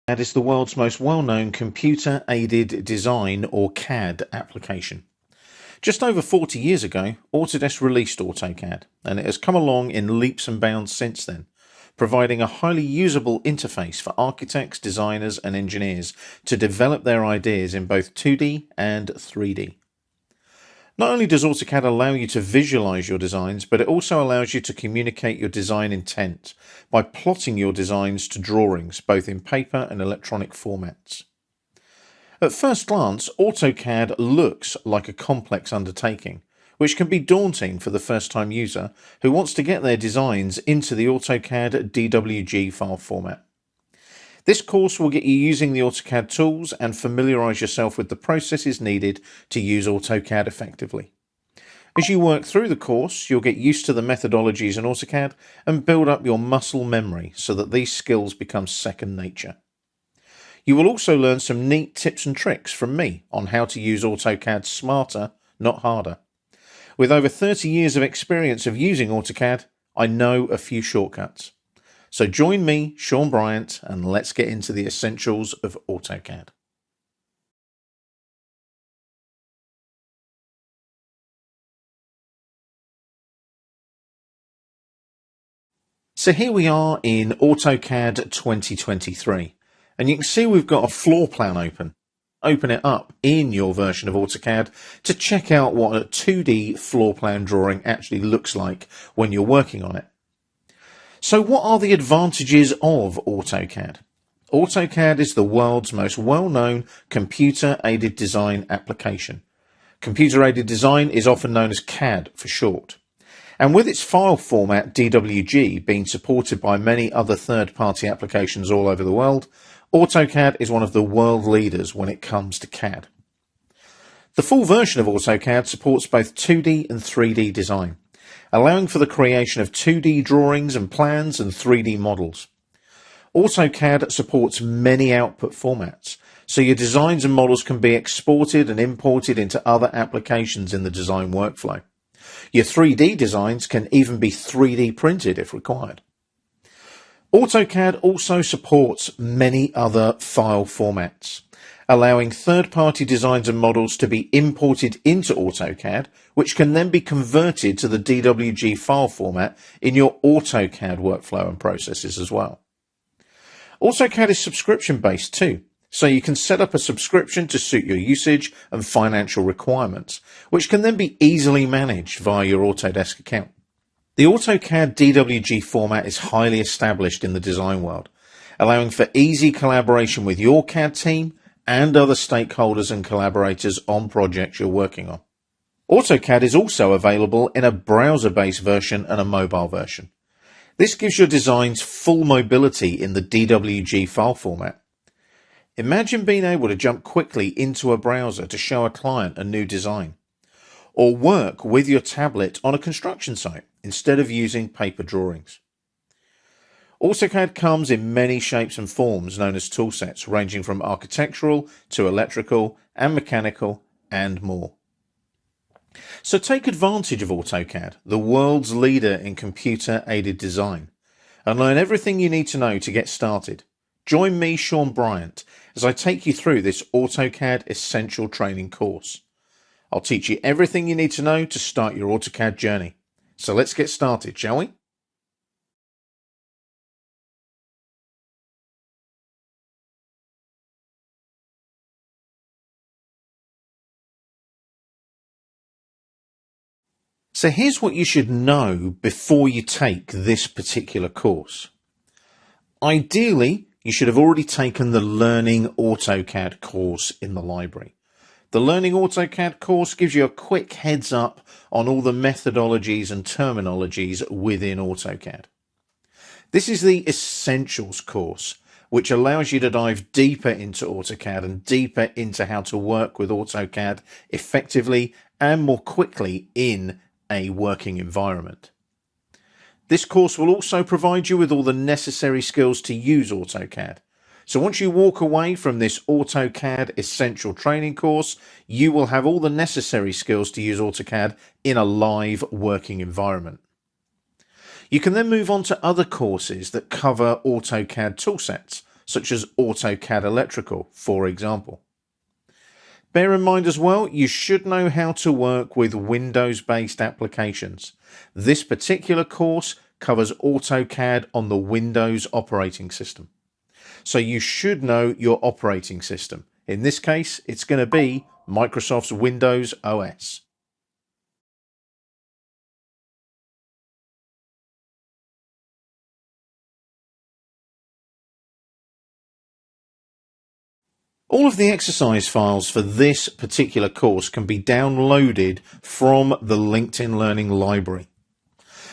AutoCAD is the world's most well-known computer-aided design or CAD application. Just over 40 years ago, Autodesk released AutoCAD, and it has come along in leaps and bounds since then, providing a highly usable interface for architects, designers, and engineers to develop their ideas in both 2D and 3D. Not only does AutoCAD allow you to visualize your designs, but it also allows you to communicate your design intent by plotting your designs to drawings, both in paper and electronic formats. At first glance, AutoCAD looks like a complex undertaking, which can be daunting for the first-time user who wants to get their designs into the AutoCAD DWG file format. This course will get you using the AutoCAD tools and familiarise yourself with the processes needed to use AutoCAD effectively. As you work through the course, you'll get used to the methodologies in AutoCAD and build up your muscle memory so that these skills become second nature. You will also learn some neat tips and tricks from me on how to use AutoCAD smarter, not harder. With over 30 years of experience of using AutoCAD, I know a few shortcuts. So join me, Sean Bryant, and let's get into the essentials of AutoCAD. So here we are in AutoCAD 2023, and you can see we've got a floor plan open. Open it up in your version of AutoCAD to check out what a 2D floor plan drawing actually looks like when you're working on it. So what are the advantages of AutoCAD? AutoCAD is the world's most well-known computer-aided design application. Computer-aided design is often known as CAD for short. And with its file format DWG being supported by many other third-party applications all over the world, AutoCAD is one of the world leaders when it comes to CAD. The full version of AutoCAD supports both 2D and 3D design, allowing for the creation of 2D drawings and plans and 3D models. AutoCAD supports many output formats, so your designs and models can be exported and imported into other applications in the design workflow. Your 3D designs can even be 3D printed if required. AutoCAD also supports many other file formats, allowing third-party designs and models to be imported into AutoCAD, which can then be converted to the DWG file format in your AutoCAD workflow and processes as well. AutoCAD is subscription-based too, so you can set up a subscription to suit your usage and financial requirements, which can then be easily managed via your Autodesk account. The AutoCAD DWG format is highly established in the design world, allowing for easy collaboration with your CAD team and other stakeholders and collaborators on projects you're working on. AutoCAD is also available in a browser-based version and a mobile version. This gives your designs full mobility in the DWG file format. Imagine being able to jump quickly into a browser to show a client a new design, or work with your tablet on a construction site instead of using paper drawings. AutoCAD comes in many shapes and forms known as toolsets, ranging from architectural to electrical and mechanical and more. So take advantage of AutoCAD, the world's leader in computer-aided design, and learn everything you need to know to get started. Join me, Sean Bryant, as I take you through this AutoCAD Essential Training course. I'll teach you everything you need to know to start your AutoCAD journey. So let's get started, shall we? So here's what you should know before you take this particular course. Ideally, you should have already taken the Learning AutoCAD course in the library. The Learning AutoCAD course gives you a quick heads up on all the methodologies and terminologies within AutoCAD. This is the Essentials course, which allows you to dive deeper into AutoCAD and deeper into how to work with AutoCAD effectively and more quickly in a working environment. This course will also provide you with all the necessary skills to use AutoCAD. So once you walk away from this AutoCAD Essential Training course, you will have all the necessary skills to use AutoCAD in a live working environment. You can then move on to other courses that cover AutoCAD toolsets, such as AutoCAD Electrical, for example. Bear in mind as well, you should know how to work with Windows-based applications. This particular course covers AutoCAD on the Windows operating system. So you should know your operating system. In this case, it's going to be Microsoft's Windows OS. All of the exercise files for this particular course can be downloaded from the LinkedIn Learning Library.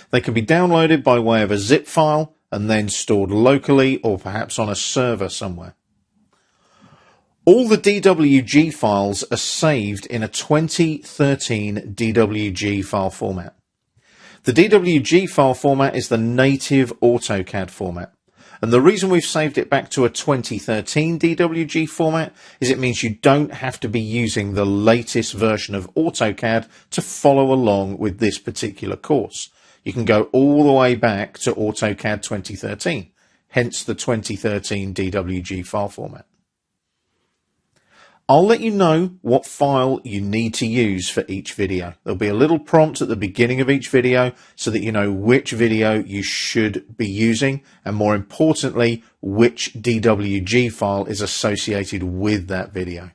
They can be downloaded by way of a zip file and then stored locally or perhaps on a server somewhere. All the DWG files are saved in a 2013 DWG file format. The DWG file format is the native AutoCAD format. And the reason we've saved it back to a 2013 DWG format is it means you don't have to be using the latest version of AutoCAD to follow along with this particular course. You can go all the way back to AutoCAD 2013, hence the 2013 DWG file format. I'll let you know what file you need to use for each video. There'll be a little prompt at the beginning of each video so that you know which video you should be using and, more importantly, which DWG file is associated with that video.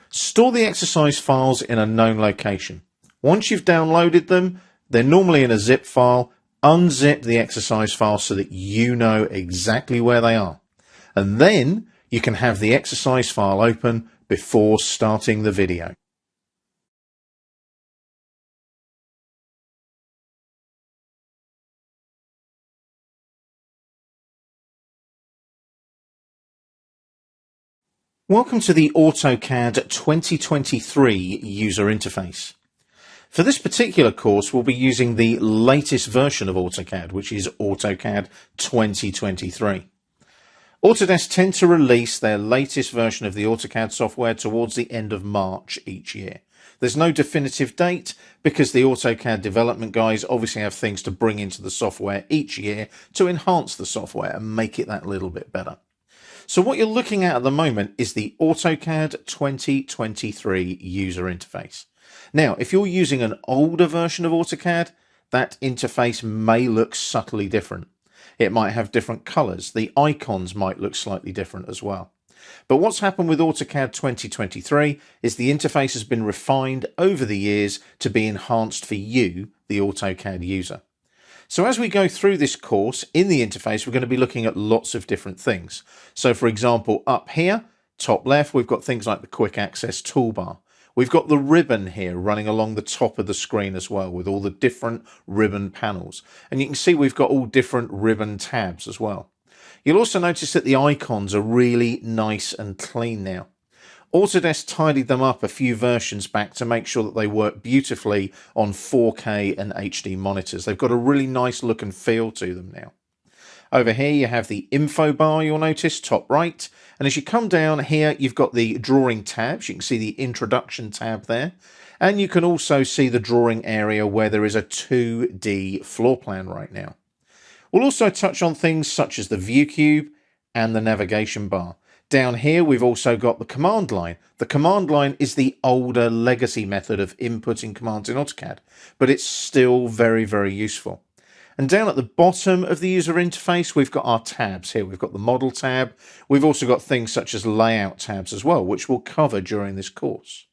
Store the exercise files in a known location. Once you've downloaded them, they're normally in a zip file. Unzip the exercise file so that you know exactly where they are. And then you can have the exercise file open before starting the video. Welcome to the AutoCAD 2023 user interface. For this particular course, we'll be using the latest version of AutoCAD, which is AutoCAD 2023. Autodesk tend to release their latest version of the AutoCAD software towards the end of March each year. There's no definitive date because the AutoCAD development guys obviously have things to bring into the software each year to enhance the software and make it that little bit better. So what you're looking at the moment is the AutoCAD 2023 user interface. Now, if you're using an older version of AutoCAD, that interface may look subtly different. It might have different colors. The icons might look slightly different as well. But what's happened with AutoCAD 2023 is the interface has been refined over the years to be enhanced for you, the AutoCAD user. So as we go through this course, in the interface, we're going to be looking at lots of different things. So for example, up here, top left, we've got things like the quick access toolbar. We've got the ribbon here running along the top of the screen as well with all the different ribbon panels. And you can see we've got all different ribbon tabs as well. You'll also notice that the icons are really nice and clean now. Autodesk tidied them up a few versions back to make sure that they work beautifully on 4K and HD monitors. They've got a really nice look and feel to them now. Over here you have the info bar, you'll notice, top right. And as you come down here, you've got the drawing tabs. You can see the introduction tab there. And you can also see the drawing area where there is a 2D floor plan right now. We'll also touch on things such as the view cube and the navigation bar. Down here, we've also got the command line. The command line is the older legacy method of inputting commands in AutoCAD, but it's still very, very useful. And down at the bottom of the user interface, we've got our tabs here. We've got the model tab. We've also got things such as layout tabs as well, which we'll cover during this course.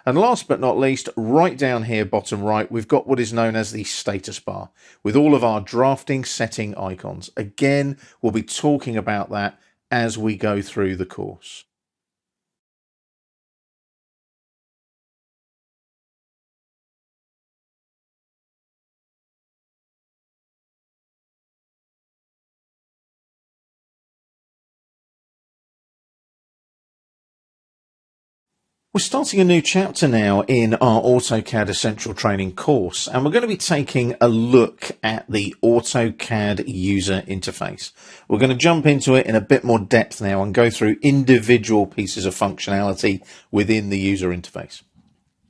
And last but not least, right down here, bottom right, we've got what is known as the status bar with all of our drafting setting icons. Again, we'll be talking about that as we go through the course. We're starting a new chapter now in our AutoCAD Essential Training course, and we're going to be taking a look at the AutoCAD user interface. We're going to jump into it in a bit more depth now and go through individual pieces of functionality within the user interface.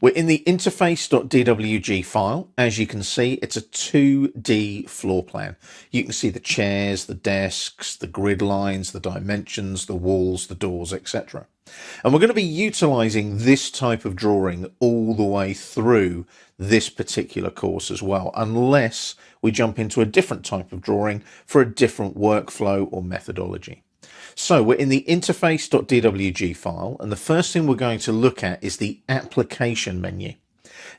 We're in the interface.dwg file. As you can see, it's a 2D floor plan. You can see the chairs, the desks, the grid lines, the dimensions, the walls, the doors, etc. And we're going to be utilizing this type of drawing all the way through this particular course as well, unless we jump into a different type of drawing for a different workflow or methodology. So we're in the interface.dwg file, and the first thing we're going to look at is the application menu.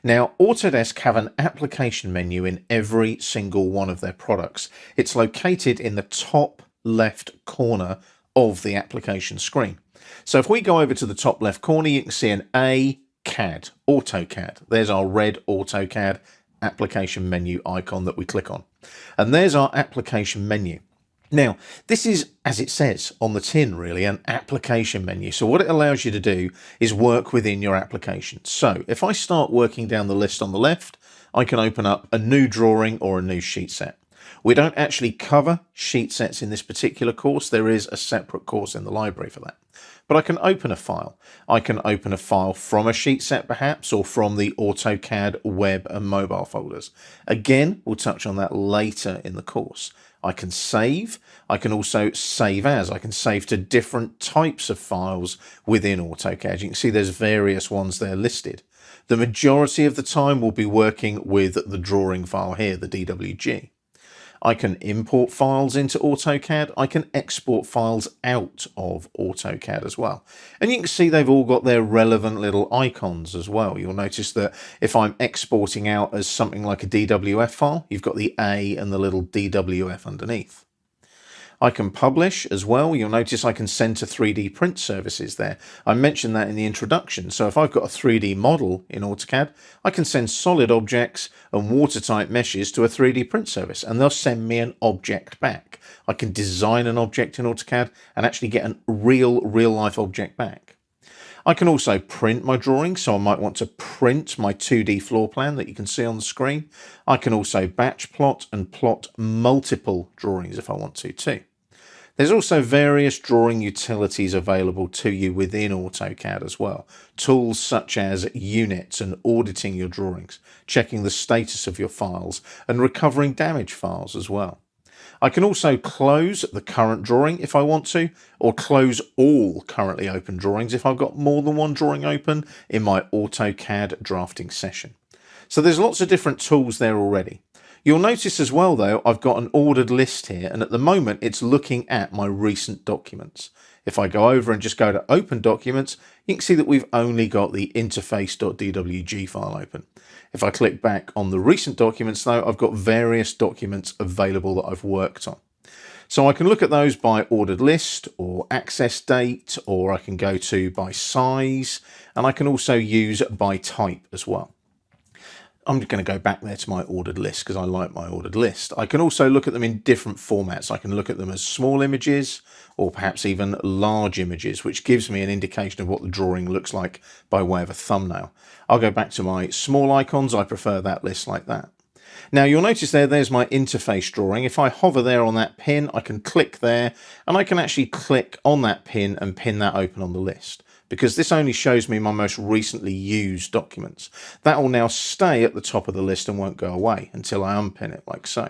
Now, Autodesk have an application menu in every single one of their products. It's located in the top left corner of the application screen. So if we go over to the top left corner, you can see an AutoCAD, AutoCAD. There's our red AutoCAD application menu icon that we click on. And there's our application menu. Now, this is, as it says on the tin, really, an application menu. So what it allows you to do is work within your application. So if I start working down the list on the left, I can open up a new drawing or a new sheet set. We don't actually cover sheet sets in this particular course. There is a separate course in the library for that. But I can open a file. I can open a file from a sheet set perhaps, or from the AutoCAD web and mobile folders. Again, we'll touch on that later in the course. I can save. I can also save as. I can save to different types of files within AutoCAD. You can see there's various ones there listed. The majority of the time we'll be working with the drawing file here, the DWG. I can import files into AutoCAD. I can export files out of AutoCAD as well. And you can see they've all got their relevant little icons as well. You'll notice that if I'm exporting out as something like a DWF file, you've got the A and the little DWF underneath. I can publish as well. You'll notice I can send to 3D print services there. I mentioned that in the introduction. So if I've got a 3D model in AutoCAD, I can send solid objects and watertight meshes to a 3D print service, and they'll send me an object back. I can design an object in AutoCAD and actually get a real life object back. I can also print my drawing, so I might want to print my 2D floor plan that you can see on the screen. I can also batch plot and plot multiple drawings if I want to too. There's also various drawing utilities available to you within AutoCAD as well. Tools such as units and auditing your drawings, checking the status of your files, and recovering damaged files as well. I can also close the current drawing if I want to, or close all currently open drawings if I've got more than one drawing open in my AutoCAD drafting session. So there's lots of different tools there already. You'll notice as well, though, I've got an ordered list here, and at the moment it's looking at my recent documents. If I go over and just go to Open Documents, you can see that we've only got the interface.dwg file open. If I click back on the recent documents, though, I've got various documents available that I've worked on. So I can look at those by ordered list or access date, or I can go to by size, and I can also use by type as well. I'm just going to go back there to my ordered list because I like my ordered list. I can also look at them in different formats. I can look at them as small images or perhaps even large images, which gives me an indication of what the drawing looks like by way of a thumbnail. I'll go back to my small icons. I prefer that list like that. Now you'll notice there's my interface drawing. If I hover there on that pin, I can click there and I can actually click on that pin and pin that open on the list, because this only shows me my most recently used documents. That will now stay at the top of the list and won't go away until I unpin it like so.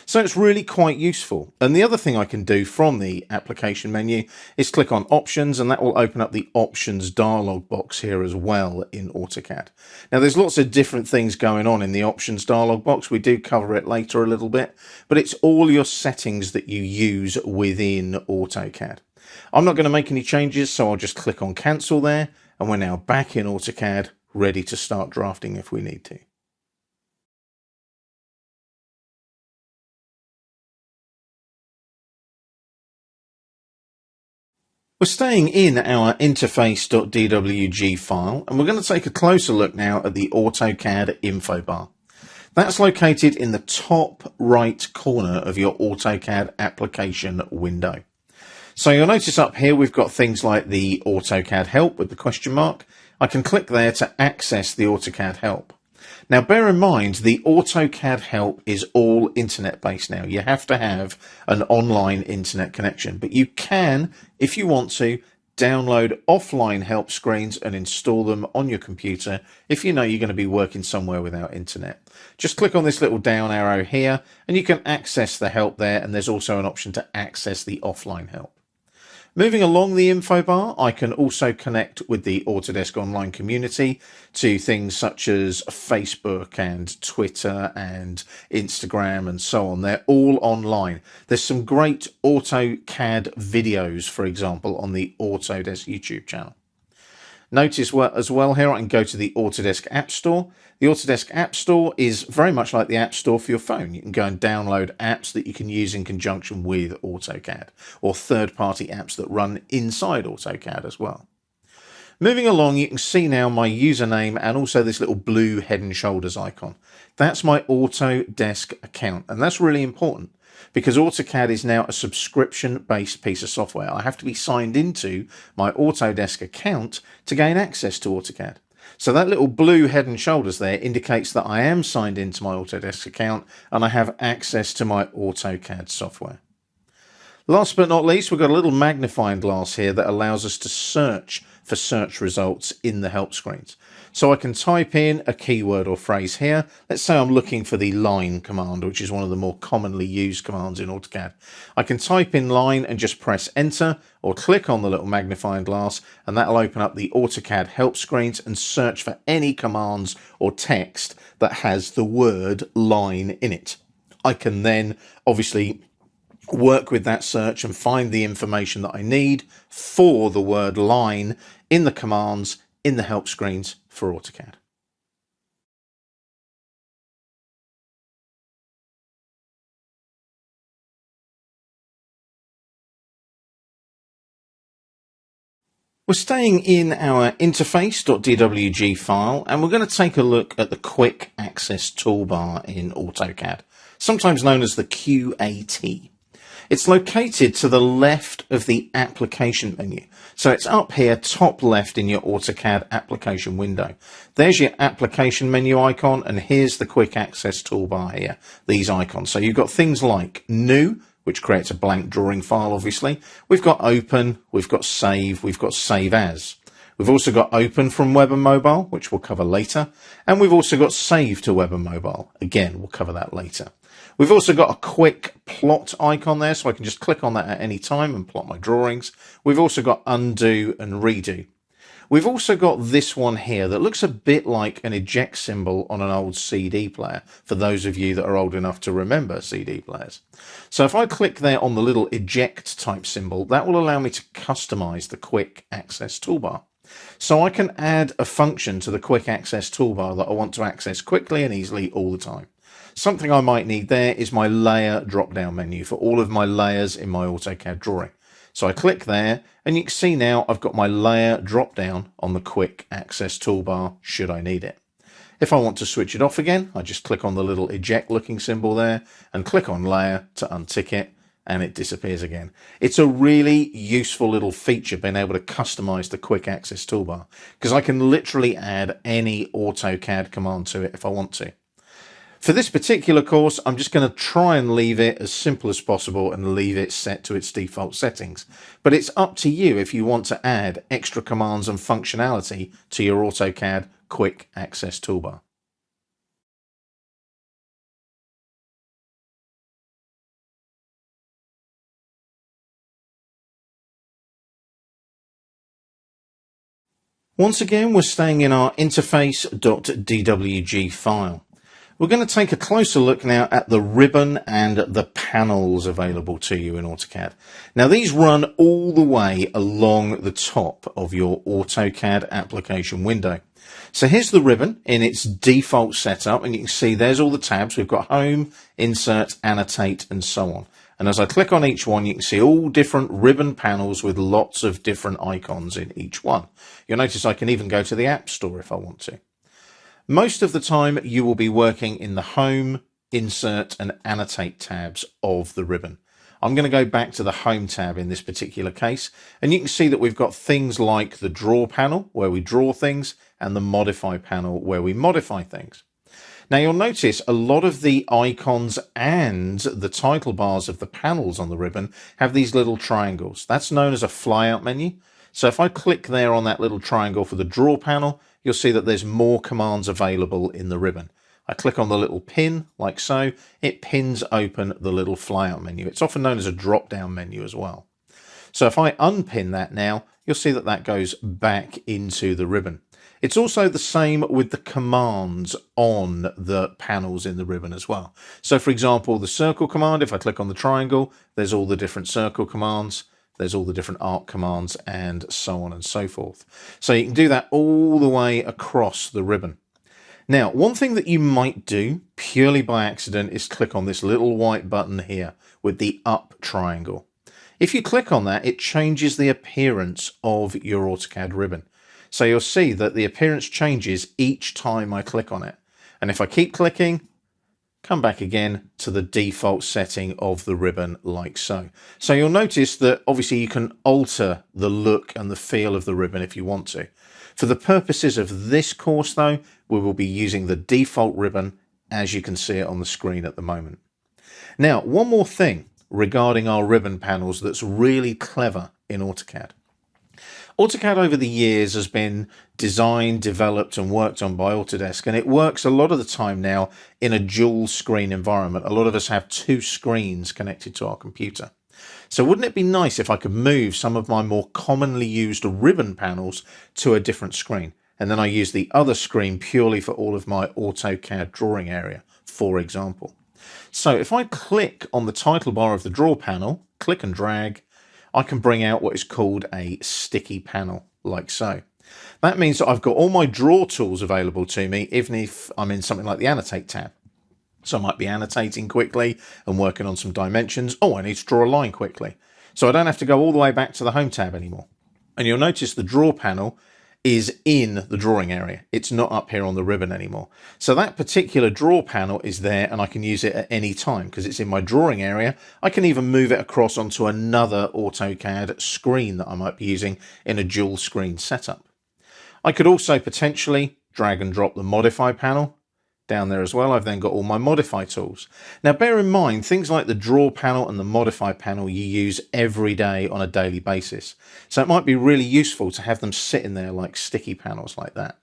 So it's really quite useful. And the other thing I can do from the application menu is click on options, and that will open up the options dialog box here as well in AutoCAD. Now there's lots of different things going on in the options dialog box. We do cover it later a little bit, but it's all your settings that you use within AutoCAD. I'm not going to make any changes, so I'll just click on cancel there, and we're now back in AutoCAD, ready to start drafting if we need to. We're staying in our interface.dwg file, and we're going to take a closer look now at the AutoCAD info bar. That's located in the top right corner of your AutoCAD application window. So you'll notice up here we've got things like the AutoCAD help with the question mark. I can click there to access the AutoCAD help. Now bear in mind the AutoCAD help is all internet based now. You have to have an online internet connection, but you can, if you want to, download offline help screens and install them on your computer if you know you're going to be working somewhere without internet. Just click on this little down arrow here and you can access the help there, and there's also an option to access the offline help. Moving along the info bar, I can also connect with the Autodesk Online community to things such as Facebook and Twitter and Instagram and so on. They're all online. There's some great AutoCAD videos, for example, on the Autodesk YouTube channel. Notice as well here I can go to the Autodesk App Store. The Autodesk App Store is very much like the App Store for your phone. You can go and download apps that you can use in conjunction with AutoCAD, or third-party apps that run inside AutoCAD as well. Moving along, you can see now my username and also this little blue head and shoulders icon. That's my Autodesk account, and that's really important because AutoCAD is now a subscription-based piece of software. I have to be signed into my Autodesk account to gain access to AutoCAD. So that little blue head and shoulders there indicates that I am signed into my Autodesk account and I have access to my AutoCAD software. Last but not least, we've got a little magnifying glass here that allows us to search for search results in the help screens. So I can type in a keyword or phrase here. Let's say I'm looking for the line command, which is one of the more commonly used commands in AutoCAD. I can type in line and just press enter, or click on the little magnifying glass, and that'll open up the AutoCAD help screens and search for any commands or text that has the word line in it. I can then obviously work with that search and find the information that I need for the word line in the commands in the help screens for AutoCAD. We're staying in our interface.dwg file, and we're going to take a look at the quick access toolbar in AutoCAD, sometimes known as the QAT. It's located to the left of the application menu. So it's up here, top left in your AutoCAD application window. There's your application menu icon, and here's the quick access toolbar here, these icons. So you've got things like new, which creates a blank drawing file, obviously. We've got open, we've got save, we've got save as. We've also got open from web and mobile, which we'll cover later. And we've also got save to web and mobile. Again, we'll cover that later. We've also got a quick plot icon there, so I can just click on that at any time and plot my drawings. We've also got undo and redo. We've also got this one here that looks a bit like an eject symbol on an old CD player, for those of you that are old enough to remember CD players. So if I click there on the little eject type symbol, that will allow me to customize the quick access toolbar. So I can add a function to the quick access toolbar that I want to access quickly and easily all the time. Something I might need there is my layer drop-down menu for all of my layers in my AutoCAD drawing. So I click there, and you can see now I've got my layer drop-down on the quick access toolbar should I need it. If I want to switch it off again, I just click on the little eject looking symbol there and click on layer to untick it, and it disappears again. It's a really useful little feature being able to customize the quick access toolbar, because I can literally add any AutoCAD command to it if I want to. For this particular course, I'm just going to try and leave it as simple as possible and leave it set to its default settings. But it's up to you if you want to add extra commands and functionality to your AutoCAD quick access toolbar. Once again, we're staying in our interface.dwg file. We're going to take a closer look now at the ribbon and the panels available to you in AutoCAD. Now these run all the way along the top of your AutoCAD application window. So here's the ribbon in its default setup, and you can see there's all the tabs. We've got Home, Insert, Annotate, and so on. And as I click on each one, you can see all different ribbon panels with lots of different icons in each one. You'll notice I can even go to the App Store if I want to. Most of the time you will be working in the Home, Insert and Annotate tabs of the ribbon. I'm going to go back to the Home tab in this particular case, and you can see that we've got things like the Draw panel where we draw things and the Modify panel where we modify things. Now you'll notice a lot of the icons and the title bars of the panels on the ribbon have these little triangles. That's known as a flyout menu. So if I click there on that little triangle for the draw panel, you'll see that there's more commands available in the ribbon. I click on the little pin like so, it pins open the little flyout menu. It's often known as a drop-down menu as well. So if I unpin that now, you'll see that that goes back into the ribbon. It's also the same with the commands on the panels in the ribbon as well. So for example, the circle command, if I click on the triangle, there's all the different circle commands, there's all the different arc commands, and so on and so forth. So you can do that all the way across the ribbon. Now, one thing that you might do purely by accident is click on this little white button here with the up triangle. If you click on that, it changes the appearance of your AutoCAD ribbon. So you'll see that the appearance changes each time I click on it. And if I keep clicking, come back again to the default setting of the ribbon like so. So you'll notice that obviously you can alter the look and the feel of the ribbon if you want to. For the purposes of this course though, we will be using the default ribbon as you can see it on the screen at the moment. Now, one more thing regarding our ribbon panels that's really clever in AutoCAD. AutoCAD over the years has been designed, developed and worked on by Autodesk, and it works a lot of the time now in a dual screen environment. A lot of us have two screens connected to our computer. So wouldn't it be nice if I could move some of my more commonly used ribbon panels to a different screen, and then I use the other screen purely for all of my AutoCAD drawing area, for example. So if I click on the title bar of the draw panel, click and drag, I can bring out what is called a sticky panel, like so. That means that I've got all my draw tools available to me, even if I'm in something like the Annotate tab. So I might be annotating quickly and working on some dimensions. Oh, I need to draw a line quickly. So I don't have to go all the way back to the Home tab anymore. And you'll notice the draw panel is in the drawing area. It's not up here on the ribbon anymore. So that particular draw panel is there and I can use it at any time because it's in my drawing area. I can even move it across onto another AutoCAD screen that I might be using in a dual screen setup. I could also potentially drag and drop the modify panel down there as well. I've then got all my modify tools. Now bear in mind, things like the draw panel and the modify panel you use every day on a daily basis. So it might be really useful to have them sit in there like sticky panels like that.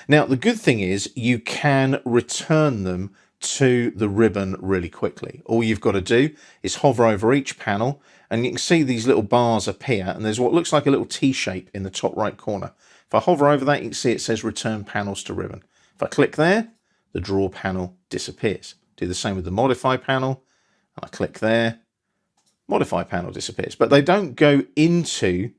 Now the good thing is you can return them to the ribbon really quickly. All you've got to do is hover over each panel and you can see these little bars appear and there's what looks like a little T shape in the top right corner. If I hover over that, you can see it says return panels to ribbon. If I click there, the draw panel disappears. Do the same with the modify panel. I click there, modify panel disappears. But they don't go into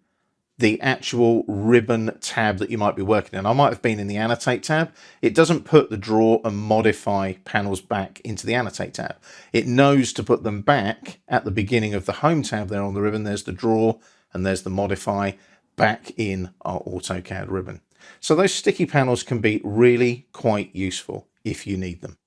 the actual ribbon tab that you might be working in. I might have been in the Annotate tab. It doesn't put the draw and modify panels back into the Annotate tab. It knows to put them back at the beginning of the Home tab there on the ribbon. There's the draw and there's the modify back in our AutoCAD ribbon. So those sticky panels can be really quite useful if you need them.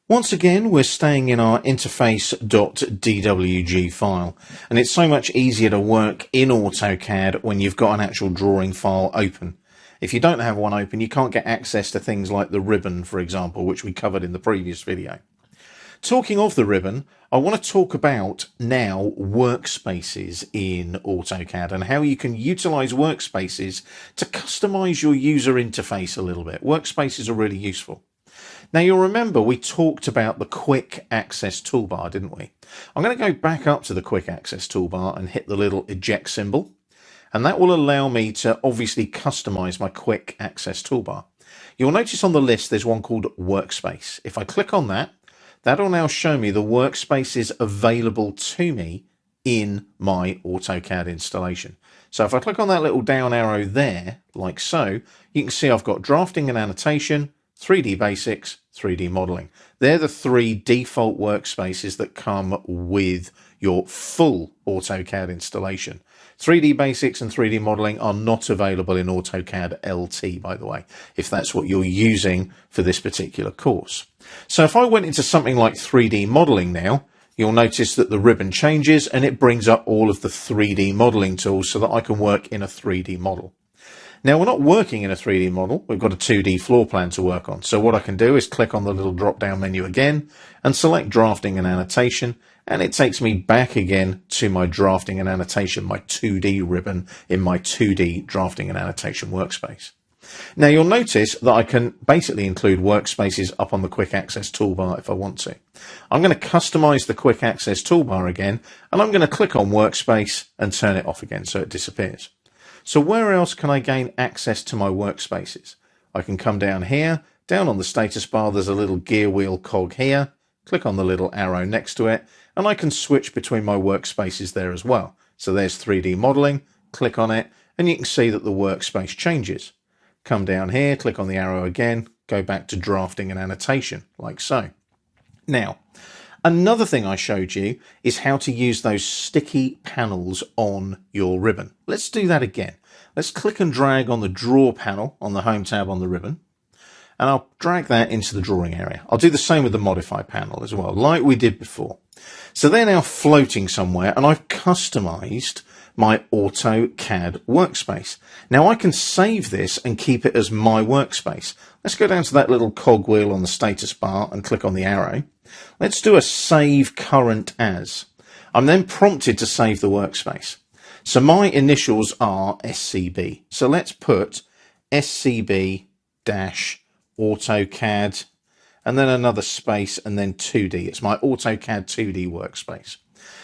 Once again, we're staying in our interface.dwg file, and it's so much easier to work in AutoCAD when you've got an actual drawing file open. If you don't have one open, you can't get access to things like the ribbon, for example, which we covered in the previous video. Talking of the ribbon, I want to talk about now workspaces in AutoCAD and how you can utilize workspaces to customize your user interface a little bit. Workspaces are really useful. Now you'll remember we talked about the quick access toolbar, didn't we? I'm going to go back up to the quick access toolbar and hit the little eject symbol. And that will allow me to obviously customize my quick access toolbar. You'll notice on the list there's one called Workspace. If I click on that, that'll now show me the workspaces available to me in my AutoCAD installation. So if I click on that little down arrow there, like so, you can see I've got drafting and annotation, 3D basics, 3D modeling. They're the three default workspaces that come with your full AutoCAD installation. 3D Basics and 3D Modeling are not available in AutoCAD LT, by the way, if that's what you're using for this particular course. So if I went into something like 3D Modeling now, you'll notice that the ribbon changes and it brings up all of the 3D modeling tools so that I can work in a 3D model. Now we're not working in a 3D model, we've got a 2D floor plan to work on. So what I can do is click on the little drop down menu again and select drafting and annotation, and it takes me back again to my drafting and annotation, my 2D ribbon in my 2D drafting and annotation workspace. Now you'll notice that I can basically include workspaces up on the quick access toolbar if I want to. I'm going to customize the quick access toolbar again, and I'm going to click on workspace and turn it off again so it disappears. So where else can I gain access to my workspaces? I can come down here, down on the status bar there's a little gear wheel cog here, click on the little arrow next to it, and I can switch between my workspaces there as well. So there's 3D modeling, click on it, and you can see that the workspace changes. Come down here, click on the arrow again, go back to drafting and annotation, like so. Now, another thing I showed you is how to use those sticky panels on your ribbon. Let's do that again. Let's click and drag on the draw panel on the home tab on the ribbon, and I'll drag that into the drawing area. I'll do the same with the modify panel as well, like we did before. So they're now floating somewhere, and I've customized my AutoCAD workspace. Now I can save this and keep it as my workspace. Let's go down to that little cogwheel on the status bar and click on the arrow. Let's do a save current as. I'm then prompted to save the workspace. So my initials are SCB. So let's put SCB-AutoCAD and then another space and then 2D. It's my AutoCAD 2D workspace.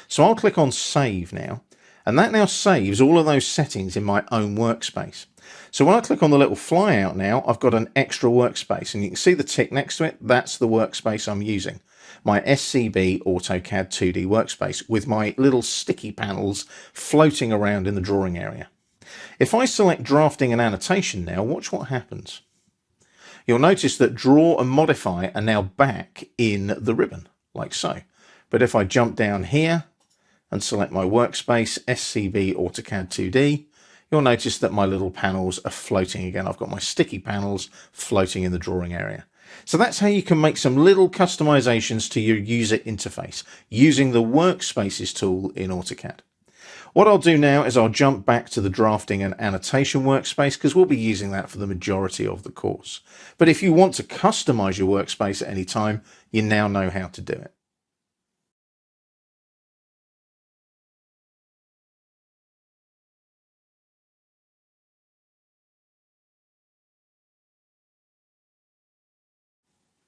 So I'll click on save now. And that now saves all of those settings in my own workspace. So when I click on the little flyout now, I've got an extra workspace, and you can see the tick next to it. That's the workspace I'm using. My SCB AutoCAD 2D workspace with my little sticky panels floating around in the drawing area. If I select drafting and annotation now, watch what happens. You'll notice that draw and modify are now back in the ribbon, like so. But if I jump down here and select my workspace, SCB AutoCAD 2D, you'll notice that my little panels are floating again. I've got my sticky panels floating in the drawing area. So that's how you can make some little customizations to your user interface using the Workspaces tool in AutoCAD. What I'll do now is I'll jump back to the drafting and annotation workspace because we'll be using that for the majority of the course. But if you want to customize your workspace at any time, you now know how to do it.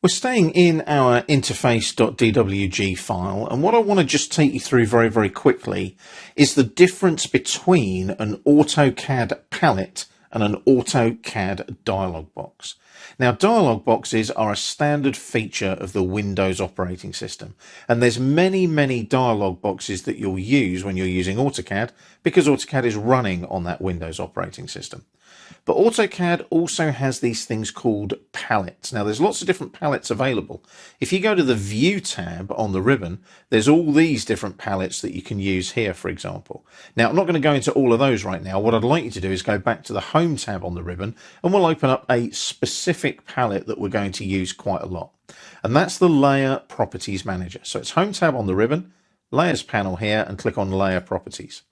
We're staying in our interface.dwg file, and what I want to just take you through very, very quickly is the difference between an AutoCAD palette and an AutoCAD dialog box. Now, dialog boxes are a standard feature of the Windows operating system, and there's many dialog boxes that you'll use when you're using AutoCAD because AutoCAD is running on that Windows operating system. But AutoCAD also has these things called palettes. Now, there's lots of different palettes available. If you go to the View tab on the ribbon, there's all these different palettes that you can use here, for example. Now, I'm not going to go into all of those right now. What I'd like you to do is go back to the Home tab on the ribbon, and we'll open up a specific palette that we're going to use quite a lot. And that's the Layer Properties Manager. So it's Home tab on the ribbon, Layers panel here, and click on Layer Properties.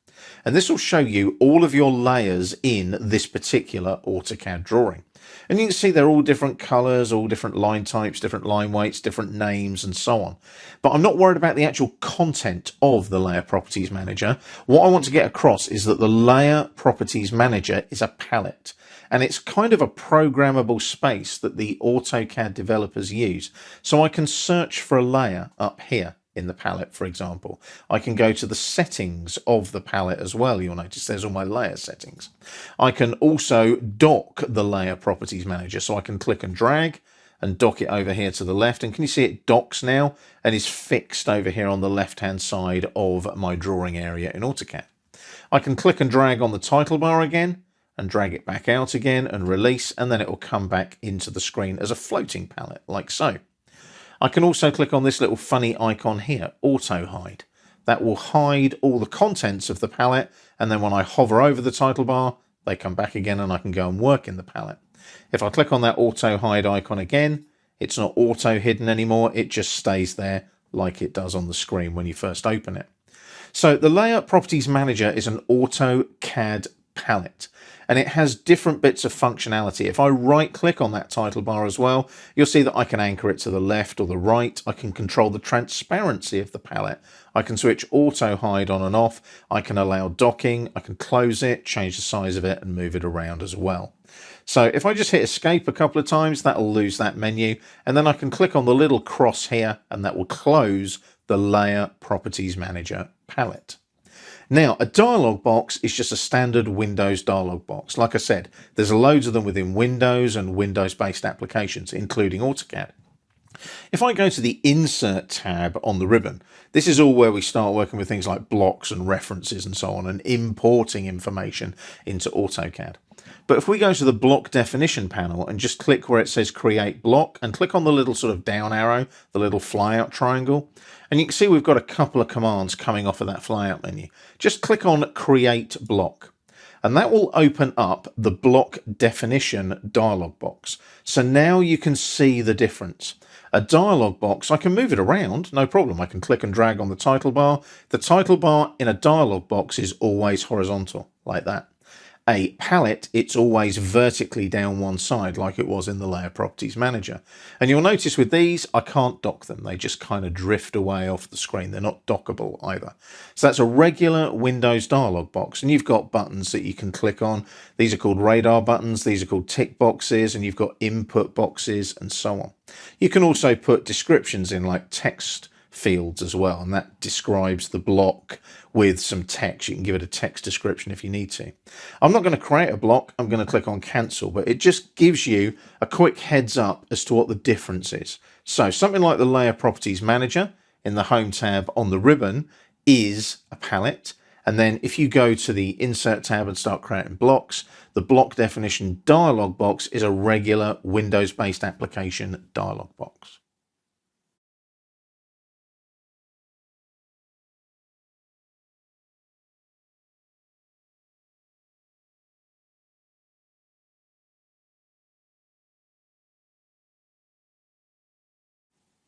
And this will show you all of your layers in this particular AutoCAD drawing. And you can see they're all different colors, all different line types, different line weights, different names, and so on. But I'm not worried about the actual content of the Layer Properties Manager. What I want to get across is that the Layer Properties Manager is a palette. And it's kind of a programmable space that the AutoCAD developers use. So I can search for a layer up here in the palette, for example. I can go to the settings of the palette as well. You'll notice there's all my layer settings. I can also dock the Layer Properties Manager, so I can click and drag and dock it over here to the left. And can you see it docks now and is fixed over here on the left-hand side of my drawing area in AutoCAD. I can click and drag on the title bar again and drag it back out again and release, and then it will come back into the screen as a floating palette, like so. I can also click on this little funny icon here, Auto Hide. That will hide all the contents of the palette, and then when I hover over the title bar, they come back again and I can go and work in the palette. If I click on that Auto Hide icon again, it's not auto hidden anymore, it just stays there like it does on the screen when you first open it. So the Layer Properties Manager is an AutoCAD palette. And it has different bits of functionality. If I right click on that title bar as well, you'll see that I can anchor it to the left or the right. I can control the transparency of the palette. I can switch auto hide on and off. I can allow docking. I can close it, change the size of it and move it around as well. So if I just hit escape a couple of times, that'll lose that menu. And then I can click on the little cross here and that will close the Layer Properties Manager palette. Now, a dialog box is just a standard Windows dialog box. Like I said, there's loads of them within Windows and Windows-based applications, including AutoCAD. If I go to the Insert tab on the ribbon, this is all where we start working with things like blocks and references and so on, and importing information into AutoCAD. But if we go to the block definition panel and just click where it says create block and click on the little sort of down arrow, the little flyout triangle, and you can see we've got a couple of commands coming off of that flyout menu. Just click on create block and that will open up the block definition dialog box. So now you can see the difference. A dialog box, I can move it around, no problem. I can click and drag on the title bar. The title bar in a dialog box is always horizontal like that. A palette, it's always vertically down one side like it was in the Layer Properties Manager. And you'll notice with these, I can't dock them. They just kind of drift away off the screen. They're not dockable either. So that's a regular Windows dialog box. And you've got buttons that you can click on. These are called radar buttons. These are called tick boxes. And you've got input boxes and so on. You can also put descriptions in like text fields as well, and that describes the block with some text. You can give it a text description if you need to. I'm not going to create a block, I'm going to click on cancel, but it just gives you a quick heads up as to what the difference is. So something like the Layer Properties Manager in the Home tab on the ribbon is a palette, and then if you go to the Insert tab and start creating blocks, the block definition dialog box is a regular Windows-based application dialog box.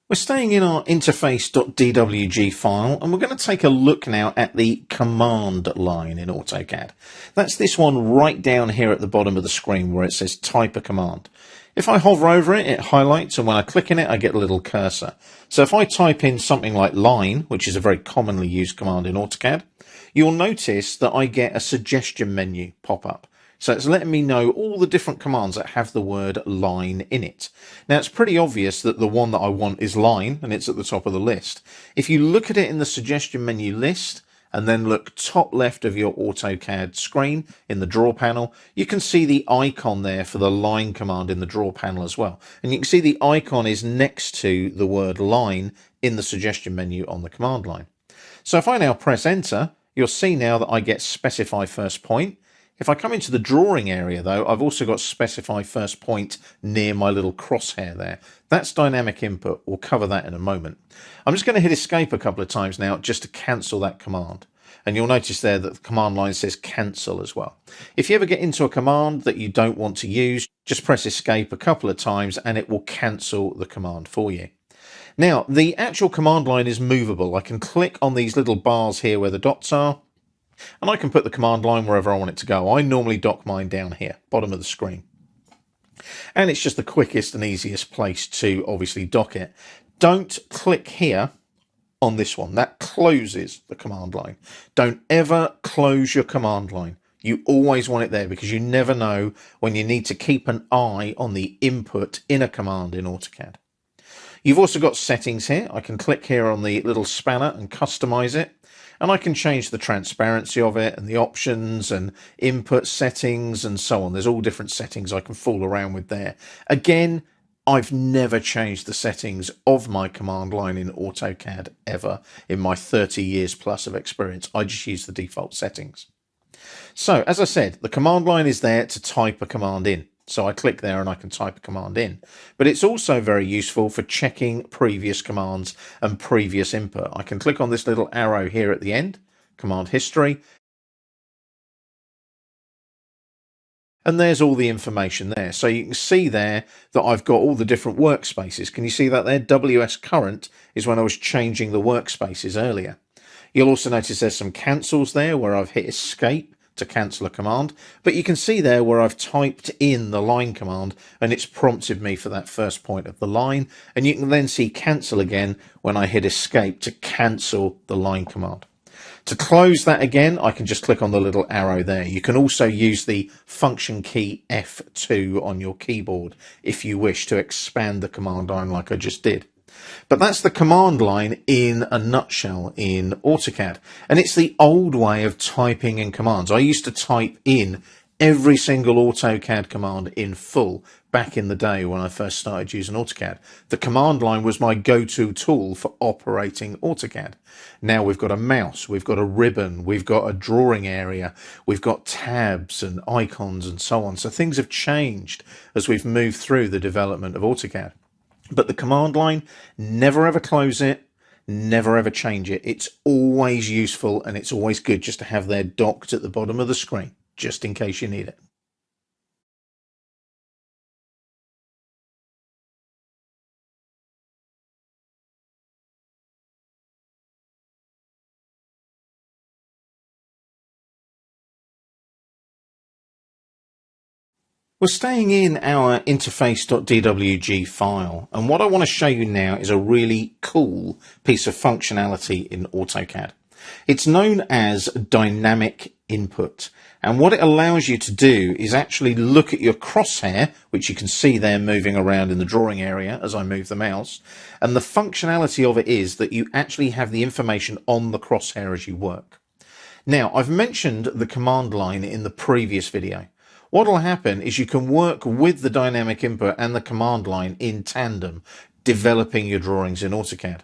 We're staying in our interface.dwg file and we're going to take a look now at the command line in AutoCAD. That's this one right down here at the bottom of the screen where it says type a command. If I hover over it, it highlights, and when I click in it, I get a little cursor. So if I type in something like line, which is a very commonly used command in AutoCAD, you'll notice that I get a suggestion menu pop up. So it's letting me know all the different commands that have the word line in it. Now it's pretty obvious that the one that I want is line and it's at the top of the list. If you look at it in the suggestion menu list and then look top left of your AutoCAD screen in the draw panel, you can see the icon there for the line command in the draw panel as well. And you can see the icon is next to the word line in the suggestion menu on the command line. So if I now press enter, you'll see now that I get specify first point. If I come into the drawing area though, I've also got specify first point near my little crosshair there. That's dynamic input. We'll cover that in a moment. I'm just going to hit escape a couple of times now just to cancel that command. And you'll notice there that the command line says cancel as well. If you ever get into a command that you don't want to use, just press escape a couple of times and it will cancel the command for you. Now, the actual command line is movable. I can click on these little bars here where the dots are, and I can put the command line wherever I want it to go. I normally dock mine down here, bottom of the screen. And it's just the quickest and easiest place to obviously dock it. Don't click here on this one. That closes the command line. Don't ever close your command line. You always want it there because you never know when you need to keep an eye on the input in a command in AutoCAD. You've also got settings here. I can click here on the little spanner and customize it. And I can change the transparency of it and the options and input settings and so on. There's all different settings I can fool around with there. Again, I've never changed the settings of my command line in AutoCAD ever in my 30 years plus of experience. I just use the default settings. So as I said, the command line is there to type a command in. So I click there and I can type a command in. But it's also very useful for checking previous commands and previous input. I can click on this little arrow here at the end, command history. And there's all the information there. So you can see there that I've got all the different workspaces. Can you see that there? WS current is when I was changing the workspaces earlier. You'll also notice there's some cancels there where I've hit escape to cancel a command, but you can see there where I've typed in the line command and it's prompted me for that first point of the line, and you can then see cancel again when I hit escape to cancel the line command. To close that again, I can just click on the little arrow there. You can also use the function key F2 on your keyboard if you wish to expand the command line like I just did. But that's the command line in a nutshell in AutoCAD. And it's the old way of typing in commands. I used to type in every single AutoCAD command in full back in the day when I first started using AutoCAD. The command line was my go-to tool for operating AutoCAD. Now we've got a mouse, we've got a ribbon, we've got a drawing area, we've got tabs and icons and so on. So things have changed as we've moved through the development of AutoCAD. But the command line, never ever close it, never ever change it. It's always useful and it's always good just to have there docked at the bottom of the screen, just in case you need it. We're staying in our interface.dwg file, and what I want to show you now is a really cool piece of functionality in AutoCAD. It's known as dynamic input, and what it allows you to do is actually look at your crosshair, which you can see there moving around in the drawing area as I move the mouse, and the functionality of it is that you actually have the information on the crosshair as you work. Now, I've mentioned the command line in the previous video. What will happen is you can work with the dynamic input and the command line in tandem, developing your drawings in AutoCAD.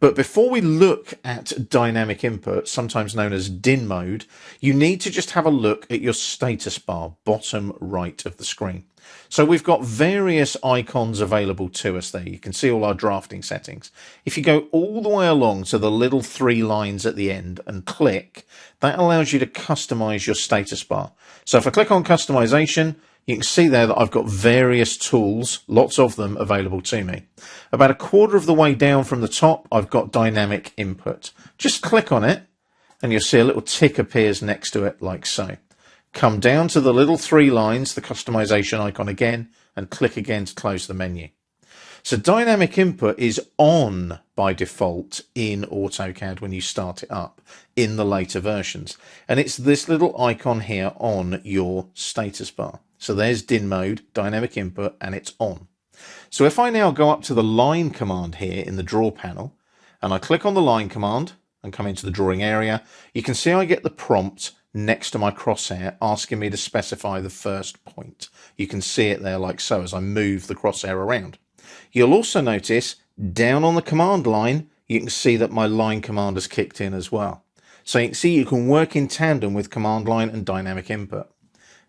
But before we look at dynamic input, sometimes known as DIN mode, you need to just have a look at your status bar, bottom right of the screen. So we've got various icons available to us there. You can see all our drafting settings. If you go all the way along to the little 3 lines at the end and click, that allows you to customize your status bar. So if I click on customization, you can see there that I've got various tools, lots of them available to me. About a quarter of the way down from the top, I've got dynamic input. Just click on it and you'll see a little tick appears next to it like so. Come down to the little 3 lines, the customization icon again, and click again to close the menu. So dynamic input is on by default in AutoCAD when you start it up in the later versions. And it's this little icon here on your status bar. So there's DIN mode, dynamic input, and it's on. So if I now go up to the line command here in the draw panel, and I click on the line command and come into the drawing area, you can see I get the prompt next to my crosshair asking me to specify the first point. You can see it there like so as I move the crosshair around. You'll also notice down on the command line, you can see that my line command has kicked in as well. So you can see you can work in tandem with command line and dynamic input.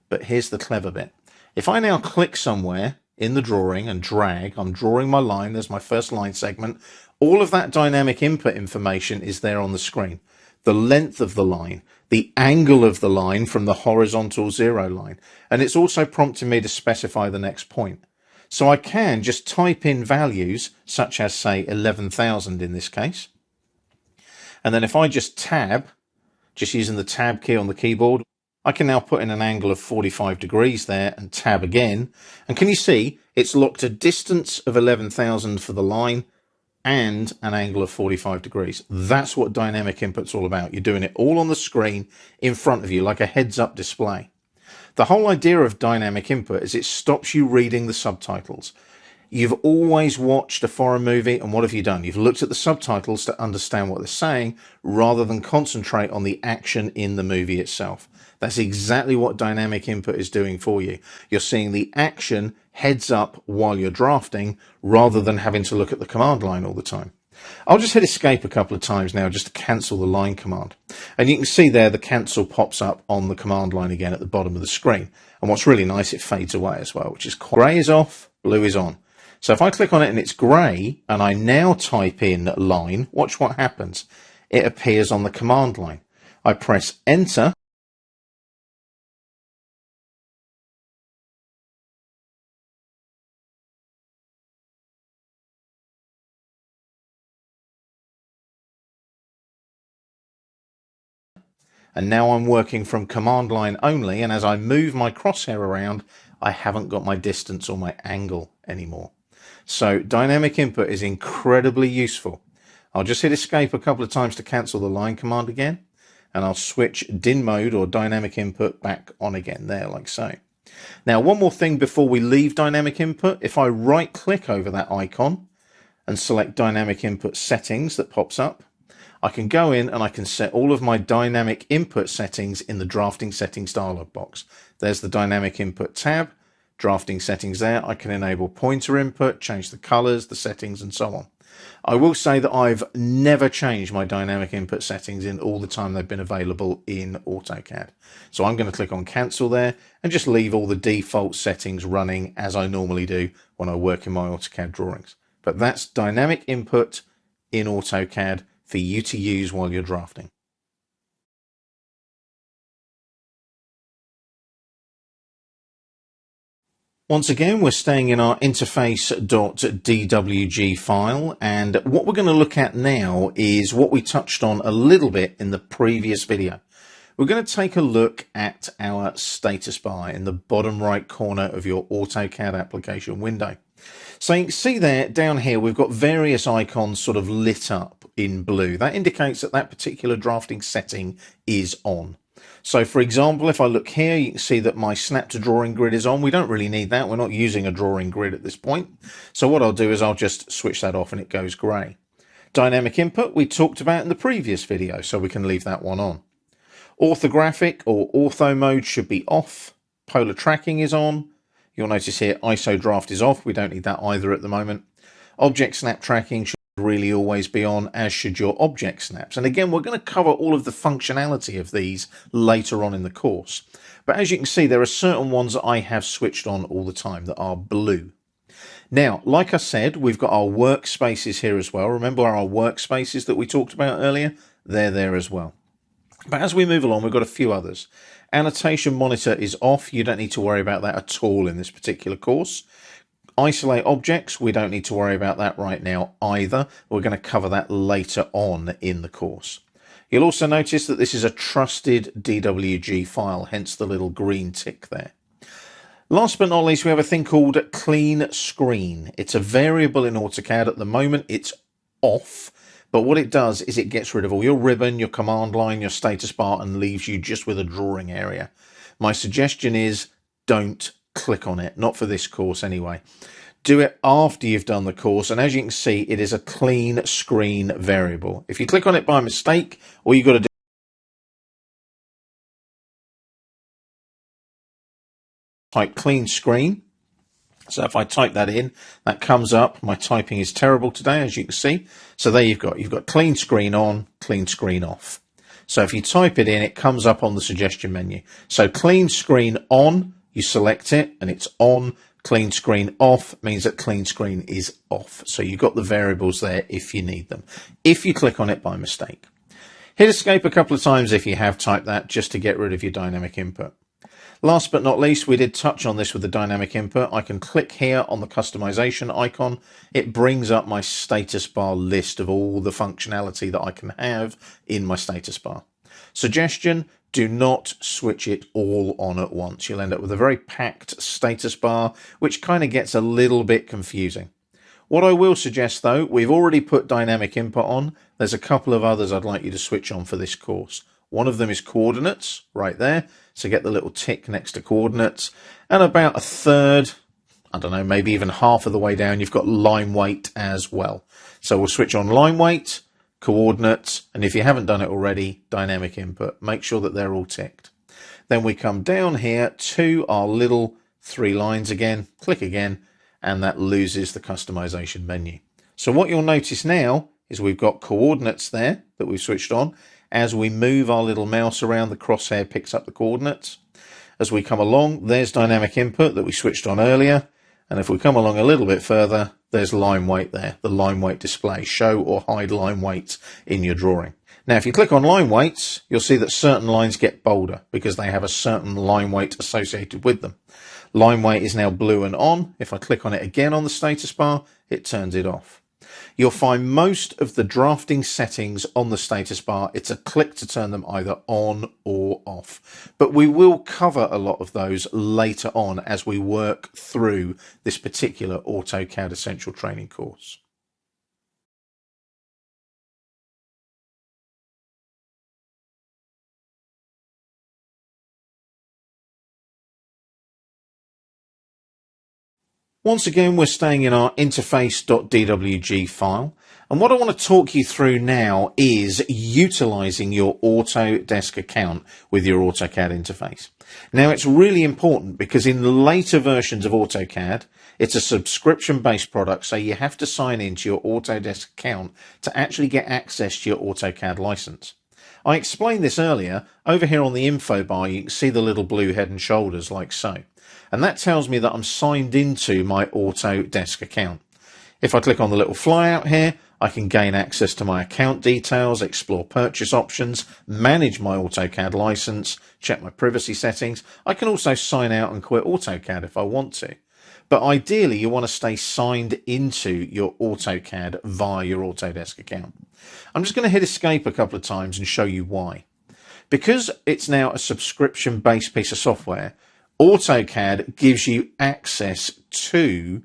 But here's the clever bit. If I now click somewhere in the drawing and drag, I'm drawing my line, there's my first line segment, all of that dynamic input information is there on the screen. The length of the line, the angle of the line from the horizontal 0 line, and it's also prompting me to specify the next point. So I can just type in values such as say 11,000 in this case. And then if I just tab, just using the tab key on the keyboard, I can now put in an angle of 45 degrees there and tab again. And can you see it's locked a distance of 11,000 for the line and an angle of 45 degrees. That's what dynamic input's all about. You're doing it all on the screen in front of you like a heads-up display. The whole idea of dynamic input is it stops you reading the subtitles. You've always watched a foreign movie, and what have you done? You've looked at the subtitles to understand what they're saying rather than concentrate on the action in the movie itself. That's exactly what dynamic input is doing for you. You're seeing the action heads up while you're drafting rather than having to look at the command line all the time. I'll just hit escape a couple of times now just to cancel the line command. And you can see there the cancel pops up on the command line again at the bottom of the screen. And what's really nice, it fades away as well, which is quite... Grey is off, blue is on. So if I click on it and it's grey, and I now type in line, watch what happens. It appears on the command line. I press enter. And now I'm working from command line only, and as I move my crosshair around, I haven't got my distance or my angle anymore. So dynamic input is incredibly useful. I'll just hit escape a couple of times to cancel the line command again, and I'll switch DIN mode or dynamic input back on again there, like so. Now, one more thing before we leave dynamic input. If I right click over that icon and select dynamic input settings that pops up, I can go in and I can set all of my dynamic input settings in the drafting settings dialog box. There's the dynamic input tab, drafting settings there. I can enable pointer input, change the colors, the settings, and so on. I will say that I've never changed my dynamic input settings in all the time they've been available in AutoCAD. So I'm going to click on cancel there and just leave all the default settings running as I normally do when I work in my AutoCAD drawings. But that's dynamic input in AutoCAD for you to use while you're drafting. Once again, we're staying in our interface.dwg file, and what we're going to look at now is what we touched on a little bit in the previous video. We're going to take a look at our status bar in the bottom right corner of your AutoCAD application window. So you can see there down here we've got various icons sort of lit up in blue. That indicates that that particular drafting setting is on. So for example, if I look here, you can see that my snap to drawing grid is on. We don't really need that. We're not using a drawing grid at this point. So what I'll do is I'll just switch that off and it goes grey. Dynamic input we talked about in the previous video, so we can leave that one on. Orthographic or ortho mode should be off. Polar tracking is on. You'll notice here ISO draft is off. We don't need that either at the moment. Object snap tracking should really always be on, as should your object snaps. And again, we're going to cover all of the functionality of these later on in the course. But as you can see, there are certain ones that I have switched on all the time that are blue. Now, like I said, we've got our workspaces here as well. Remember our workspaces that we talked about earlier? They're there as well. But as we move along, we've got a few others. Annotation monitor is off. You don't need to worry about that at all in this particular course. Isolate objects, we don't need to worry about that right now either. We're going to cover that later on in the course. You'll also notice that this is a trusted DWG file, hence the little green tick there. Last but not least, we have a thing called clean screen. It's a variable in AutoCAD. At the moment, it's off. But what it does is it gets rid of all your ribbon, your command line, your status bar, and leaves you just with a drawing area. My suggestion is don't click on it, not for this course anyway. Do it after you've done the course, and as you can see, it is a clean screen variable. If you click on it by mistake, all you've got to do is type clean screen. So if I type that in, that comes up. My typing is terrible today, as you can see. So there you've got clean screen on, clean screen off. So if you type it in, it comes up on the suggestion menu. So clean screen on, you select it and it's on. Clean screen off means that clean screen is off. So you've got the variables there if you need them, if you click on it by mistake. Hit escape a couple of times if you have typed that, just to get rid of your dynamic input. Last but not least, we did touch on this with the dynamic input. I can click here on the customization icon. It brings up my status bar list of all the functionality that I can have in my status bar. Suggestion, do not switch it all on at once. You'll end up with a very packed status bar, which kind of gets a little bit confusing. What I will suggest though, we've already put dynamic input on. There's a couple of others I'd like you to switch on for this course. One of them is coordinates right there. So get the little tick next to coordinates, and about a third, I don't know, maybe even half of the way down, you've got line weight as well. So we'll switch on line weight, coordinates, and if you haven't done it already, dynamic input. Make sure that they're all ticked. Then we come down here to our little 3 lines again, click again, and that loses the customization menu. So what you'll notice now is we've got coordinates there that we've switched on. As we move our little mouse around, the crosshair picks up the coordinates. As we come along, there's dynamic input that we switched on earlier. And if we come along a little bit further, there's line weight there, the line weight display. Show or hide line weights in your drawing. Now, if you click on line weights, you'll see that certain lines get bolder because they have a certain line weight associated with them. Line weight is now blue and on. If I click on it again on the status bar, it turns it off. You'll find most of the drafting settings on the status bar. It's a click to turn them either on or off. But we will cover a lot of those later on as we work through this particular AutoCAD Essential Training course. Once again, we're staying in our interface.dwg file. And what I want to talk you through now is utilizing your Autodesk account with your AutoCAD interface. Now, it's really important because in later versions of AutoCAD, it's a subscription-based product, so you have to sign into your Autodesk account to actually get access to your AutoCAD license. I explained this earlier. Over here on the info bar, you can see the little blue head and shoulders like so. And that tells me that I'm signed into my Autodesk account. If I click on the little flyout here, I can gain access to my account details, explore purchase options, manage my AutoCAD license, check my privacy settings. I can also sign out and quit AutoCAD if I want to. But ideally, you want to stay signed into your AutoCAD via your Autodesk account. I'm just going to hit escape a couple of times and show you why. Because it's now a subscription-based piece of software, AutoCAD gives you access to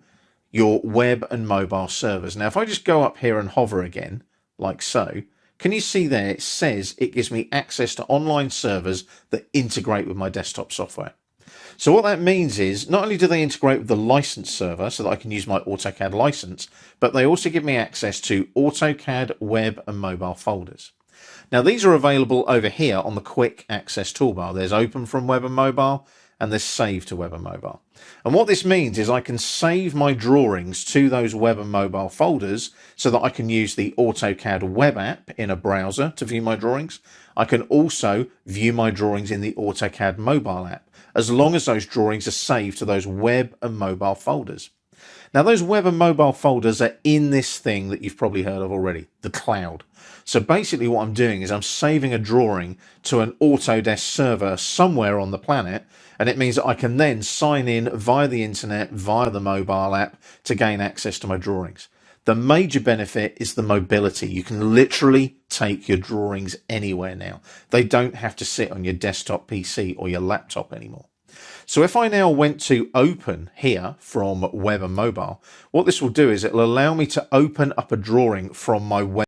your web and mobile servers. Now, if I just go up here and hover again, like so, can you see there it says it gives me access to online servers that integrate with my desktop software? So what that means is not only do they integrate with the license server so that I can use my AutoCAD license, but they also give me access to AutoCAD web and mobile folders. Now, these are available over here on the quick access toolbar. There's open from web and mobile, and there's save to web and mobile. And what this means is I can save my drawings to those web and mobile folders so that I can use the AutoCAD web app in a browser to view my drawings. I can also view my drawings in the AutoCAD mobile app, as long as those drawings are saved to those web and mobile folders. Now, those web and mobile folders are in this thing that you've probably heard of already, the cloud. So basically what I'm doing is I'm saving a drawing to an Autodesk server somewhere on the planet, and it means that I can then sign in via the internet, via the mobile app to gain access to my drawings. The major benefit is the mobility. You can literally take your drawings anywhere now. They don't have to sit on your desktop PC or your laptop anymore. So if I now went to open here from web and mobile, what this will do is it will allow me to open up a drawing from my web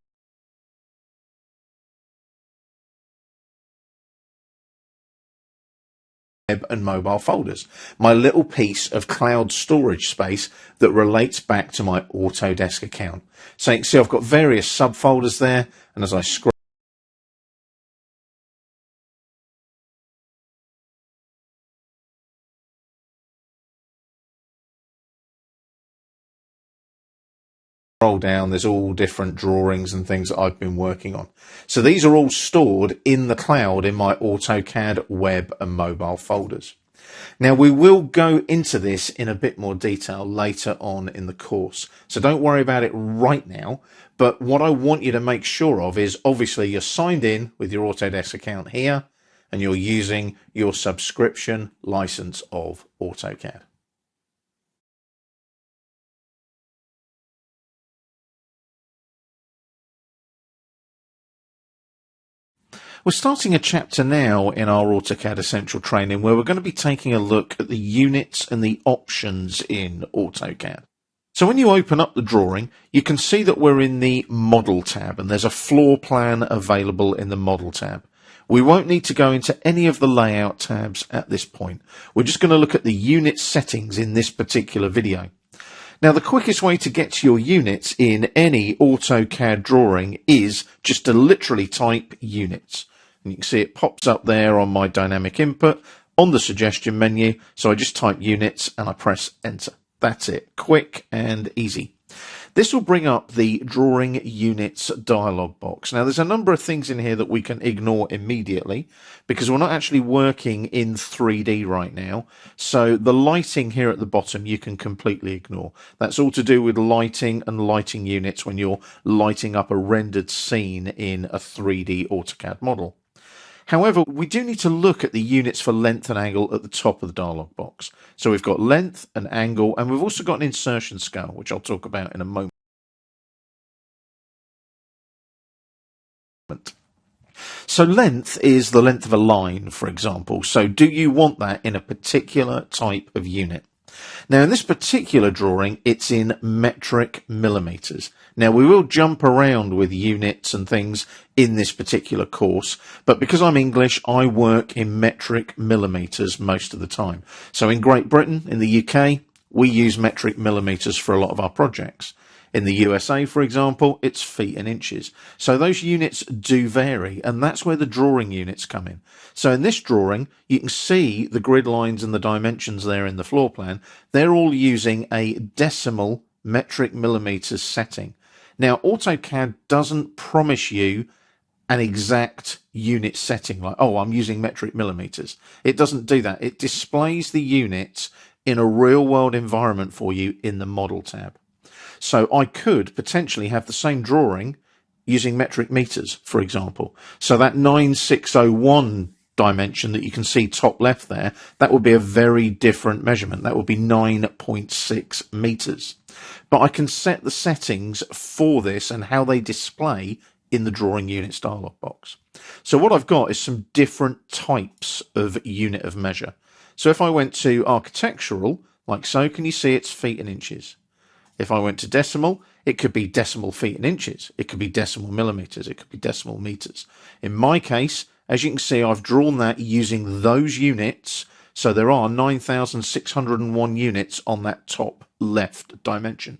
and mobile folders, my little piece of cloud storage space that relates back to my Autodesk account. So you can see I've got various subfolders there, and as I scroll down, there's all different drawings and things that I've been working on. So these are all stored in the cloud in my AutoCAD web and mobile folders. Now, we will go into this in a bit more detail later on in the course, so don't worry about it right now. But what I want you to make sure of is obviously you're signed in with your Autodesk account here and you're using your subscription license of AutoCAD. We're starting a chapter now in our AutoCAD Essential Training where we're going to be taking a look at the units and the options in AutoCAD. So when you open up the drawing, you can see that we're in the Model tab, and there's a floor plan available in the Model tab. We won't need to go into any of the layout tabs at this point. We're just going to look at the unit settings in this particular video. Now, the quickest way to get to your units in any AutoCAD drawing is just to literally type units. And you can see it pops up there on my dynamic input on the suggestion menu. So I just type units and I press enter. That's it. Quick and easy. This will bring up the drawing units dialog box. Now, there's a number of things in here that we can ignore immediately because we're not actually working in 3D right now. So the lighting here at the bottom, you can completely ignore. That's all to do with lighting and lighting units when you're lighting up a rendered scene in a 3D AutoCAD model. However, we do need to look at the units for length and angle at the top of the dialog box. So we've got length and angle, and we've also got an insertion scale, which I'll talk about in a moment. So length is the length of a line, for example. So do you want that in a particular type of unit? Now, in this particular drawing, it's in metric millimeters. Now, we will jump around with units and things in this particular course, but because I'm English, I work in metric millimeters most of the time. So in Great Britain, in the UK, we use metric millimeters for a lot of our projects. In the USA, for example, it's feet and inches. So those units do vary, and that's where the drawing units come in. So in this drawing, you can see the grid lines and the dimensions there in the floor plan. They're all using a decimal metric millimeters setting. Now, AutoCAD doesn't promise you an exact unit setting, like, oh, I'm using metric millimeters. It doesn't do that. It displays the units in a real-world environment for you in the Model tab. So I could potentially have the same drawing using metric meters, for example. So that 9601 dimension that you can see top left there, that would be a very different measurement. That would be 9.6 meters. But I can set the settings for this and how they display in the drawing units dialog box. So what I've got is some different types of unit of measure. So if I went to architectural, like so, can you see it's feet and inches? If I went to decimal, it could be decimal feet and inches. It could be decimal millimeters. It could be decimal meters. In my case, as you can see, I've drawn that using those units. So there are 9,601 units on that top left dimension.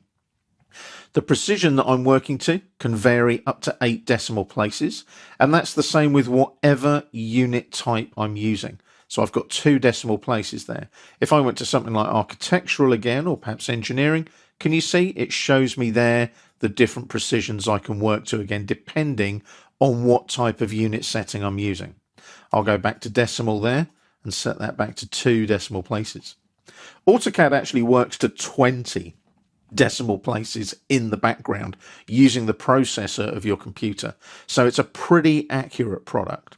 The precision that I'm working to can vary up to 8 decimal places, and that's the same with whatever unit type I'm using. So I've got 2 decimal places there. If I went to something like architectural again, or perhaps engineering, can you see it shows me there the different precisions I can work to again, depending on what type of unit setting I'm using. I'll go back to decimal there and set that back to 2 decimal places. AutoCAD actually works to 20 decimal places in the background using the processor of your computer. So it's a pretty accurate product.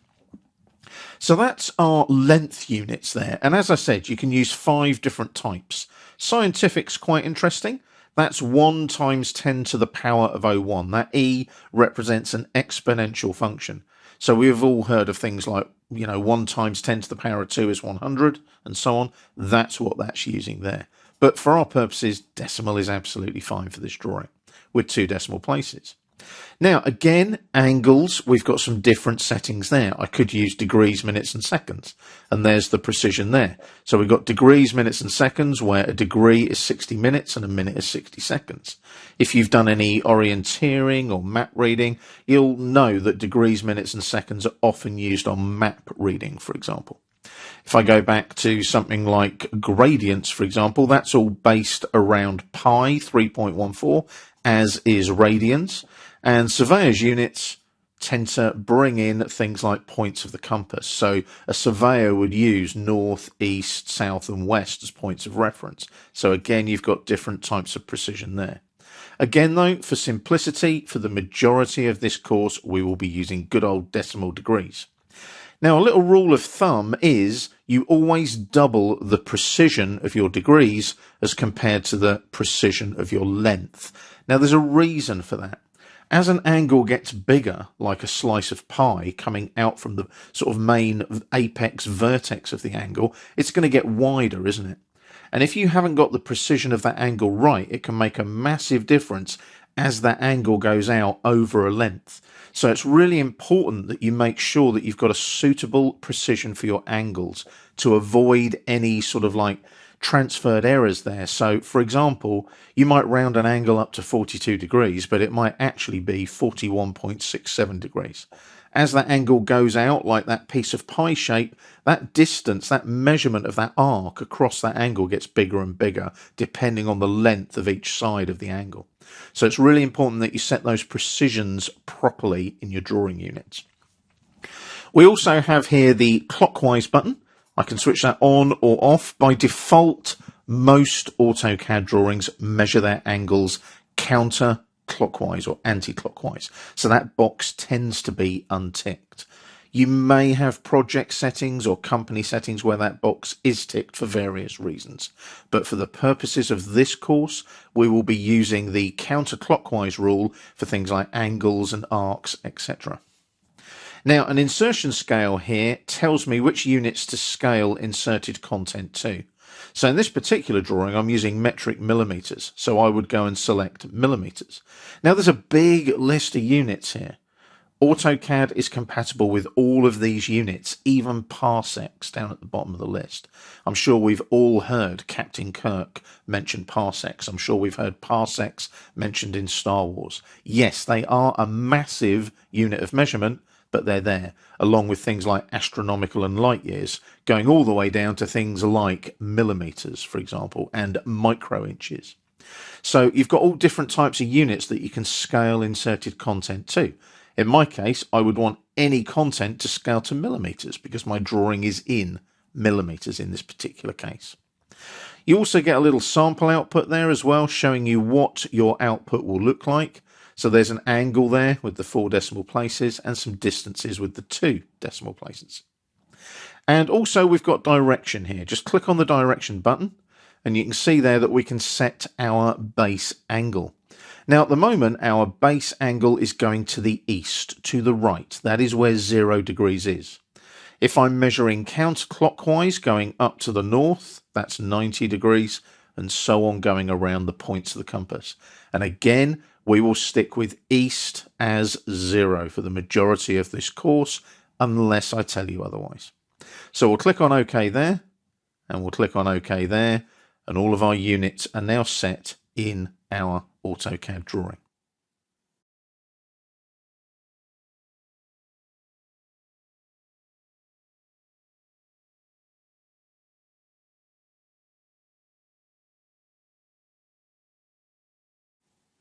So that's our length units there. And as I said, you can use 5 different types. Scientific's quite interesting. That's 1 times 10 to the power of 01. That E represents an exponential function. So we've all heard of things like, 1 times 10 to the power of 2 is 100 and so on. That's what that's using there. But for our purposes, decimal is absolutely fine for this drawing with 2 decimal places. Now, again, angles, we've got some different settings there. I could use degrees, minutes and seconds, and there's the precision there. So we've got degrees, minutes and seconds, where a degree is 60 minutes and a minute is 60 seconds. If you've done any orienteering or map reading, you'll know that degrees, minutes and seconds are often used on map reading, for example. If I go back to something like gradients, for example, that's all based around pi 3.14, as is radians. And surveyor's units tend to bring in things like points of the compass. So a surveyor would use north, east, south and west as points of reference. So again, you've got different types of precision there. Again though, for simplicity, for the majority of this course, we will be using good old decimal degrees. Now, a little rule of thumb is you always double the precision of your degrees as compared to the precision of your length. Now, there's a reason for that. As an angle gets bigger, like a slice of pie coming out from the sort of main apex vertex of the angle, it's going to get wider, isn't it? And if you haven't got the precision of that angle right, it can make a massive difference as that angle goes out over a length. So it's really important that you make sure that you've got a suitable precision for your angles to avoid any sort of like transferred errors there. So for example, you might round an angle up to 42 degrees, but it might actually be 41.67 degrees. As that angle goes out like that piece of pie shape, that distance, that measurement of that arc across that angle gets bigger and bigger depending on the length of each side of the angle. So it's really important that you set those precisions properly in your drawing units. We also have here the clockwise button. I can switch that on or off. By default, most AutoCAD drawings measure their angles counterclockwise or anti-clockwise. So that box tends to be unticked. You may have project settings or company settings where that box is ticked for various reasons. But for the purposes of this course, we will be using the counterclockwise rule for things like angles and arcs, etc. Now, an insertion scale here tells me which units to scale inserted content to. So in this particular drawing, I'm using metric millimeters, so I would go and select millimeters. Now, there's a big list of units here. AutoCAD is compatible with all of these units, even parsecs down at the bottom of the list. I'm sure we've all heard Captain Kirk mention parsecs. I'm sure we've heard parsecs mentioned in Star Wars. Yes, they are a massive unit of measurement, but they're there, along with things like astronomical and light years, going all the way down to things like millimeters, for example, and micro inches. So you've got all different types of units that you can scale inserted content to. In my case, I would want any content to scale to millimeters because my drawing is in millimeters in this particular case. You also get a little sample output there as well, showing you what your output will look like. So there's an angle there with the 4 decimal places and some distances with the 2 decimal places. And also we've got direction here. Just click on the direction button and you can see there that we can set our base angle. Now, at the moment, our base angle is going to the east, to the right. That is where 0 degrees is. If I'm measuring counterclockwise, going up to the north, that's 90 degrees, and so on going around the points of the compass. And again, we will stick with east as 0 for the majority of this course, unless I tell you otherwise. So we'll click on OK there, and we'll click on OK there, and all of our units are now set in our AutoCAD drawing.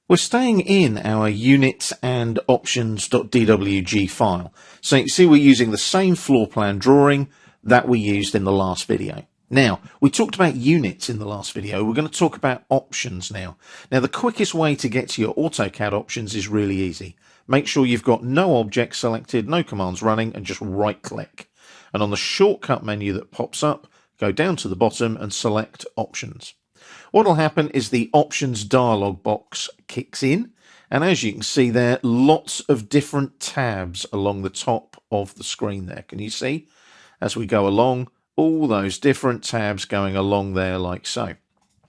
We're staying in our units and options.dwg file. So you can see we're using the same floor plan drawing that we used in the last video. Now, we talked about units in the last video. We're going to talk about options now. Now, the quickest way to get to your AutoCAD options is really easy. Make sure you've got no objects selected, no commands running, and just right-click. And on the shortcut menu that pops up, go down to the bottom and select Options. What will happen is the Options dialog box kicks in, and as you can see there, lots of different tabs along the top of the screen there. Can you see? As we go along, all those different tabs going along there like so.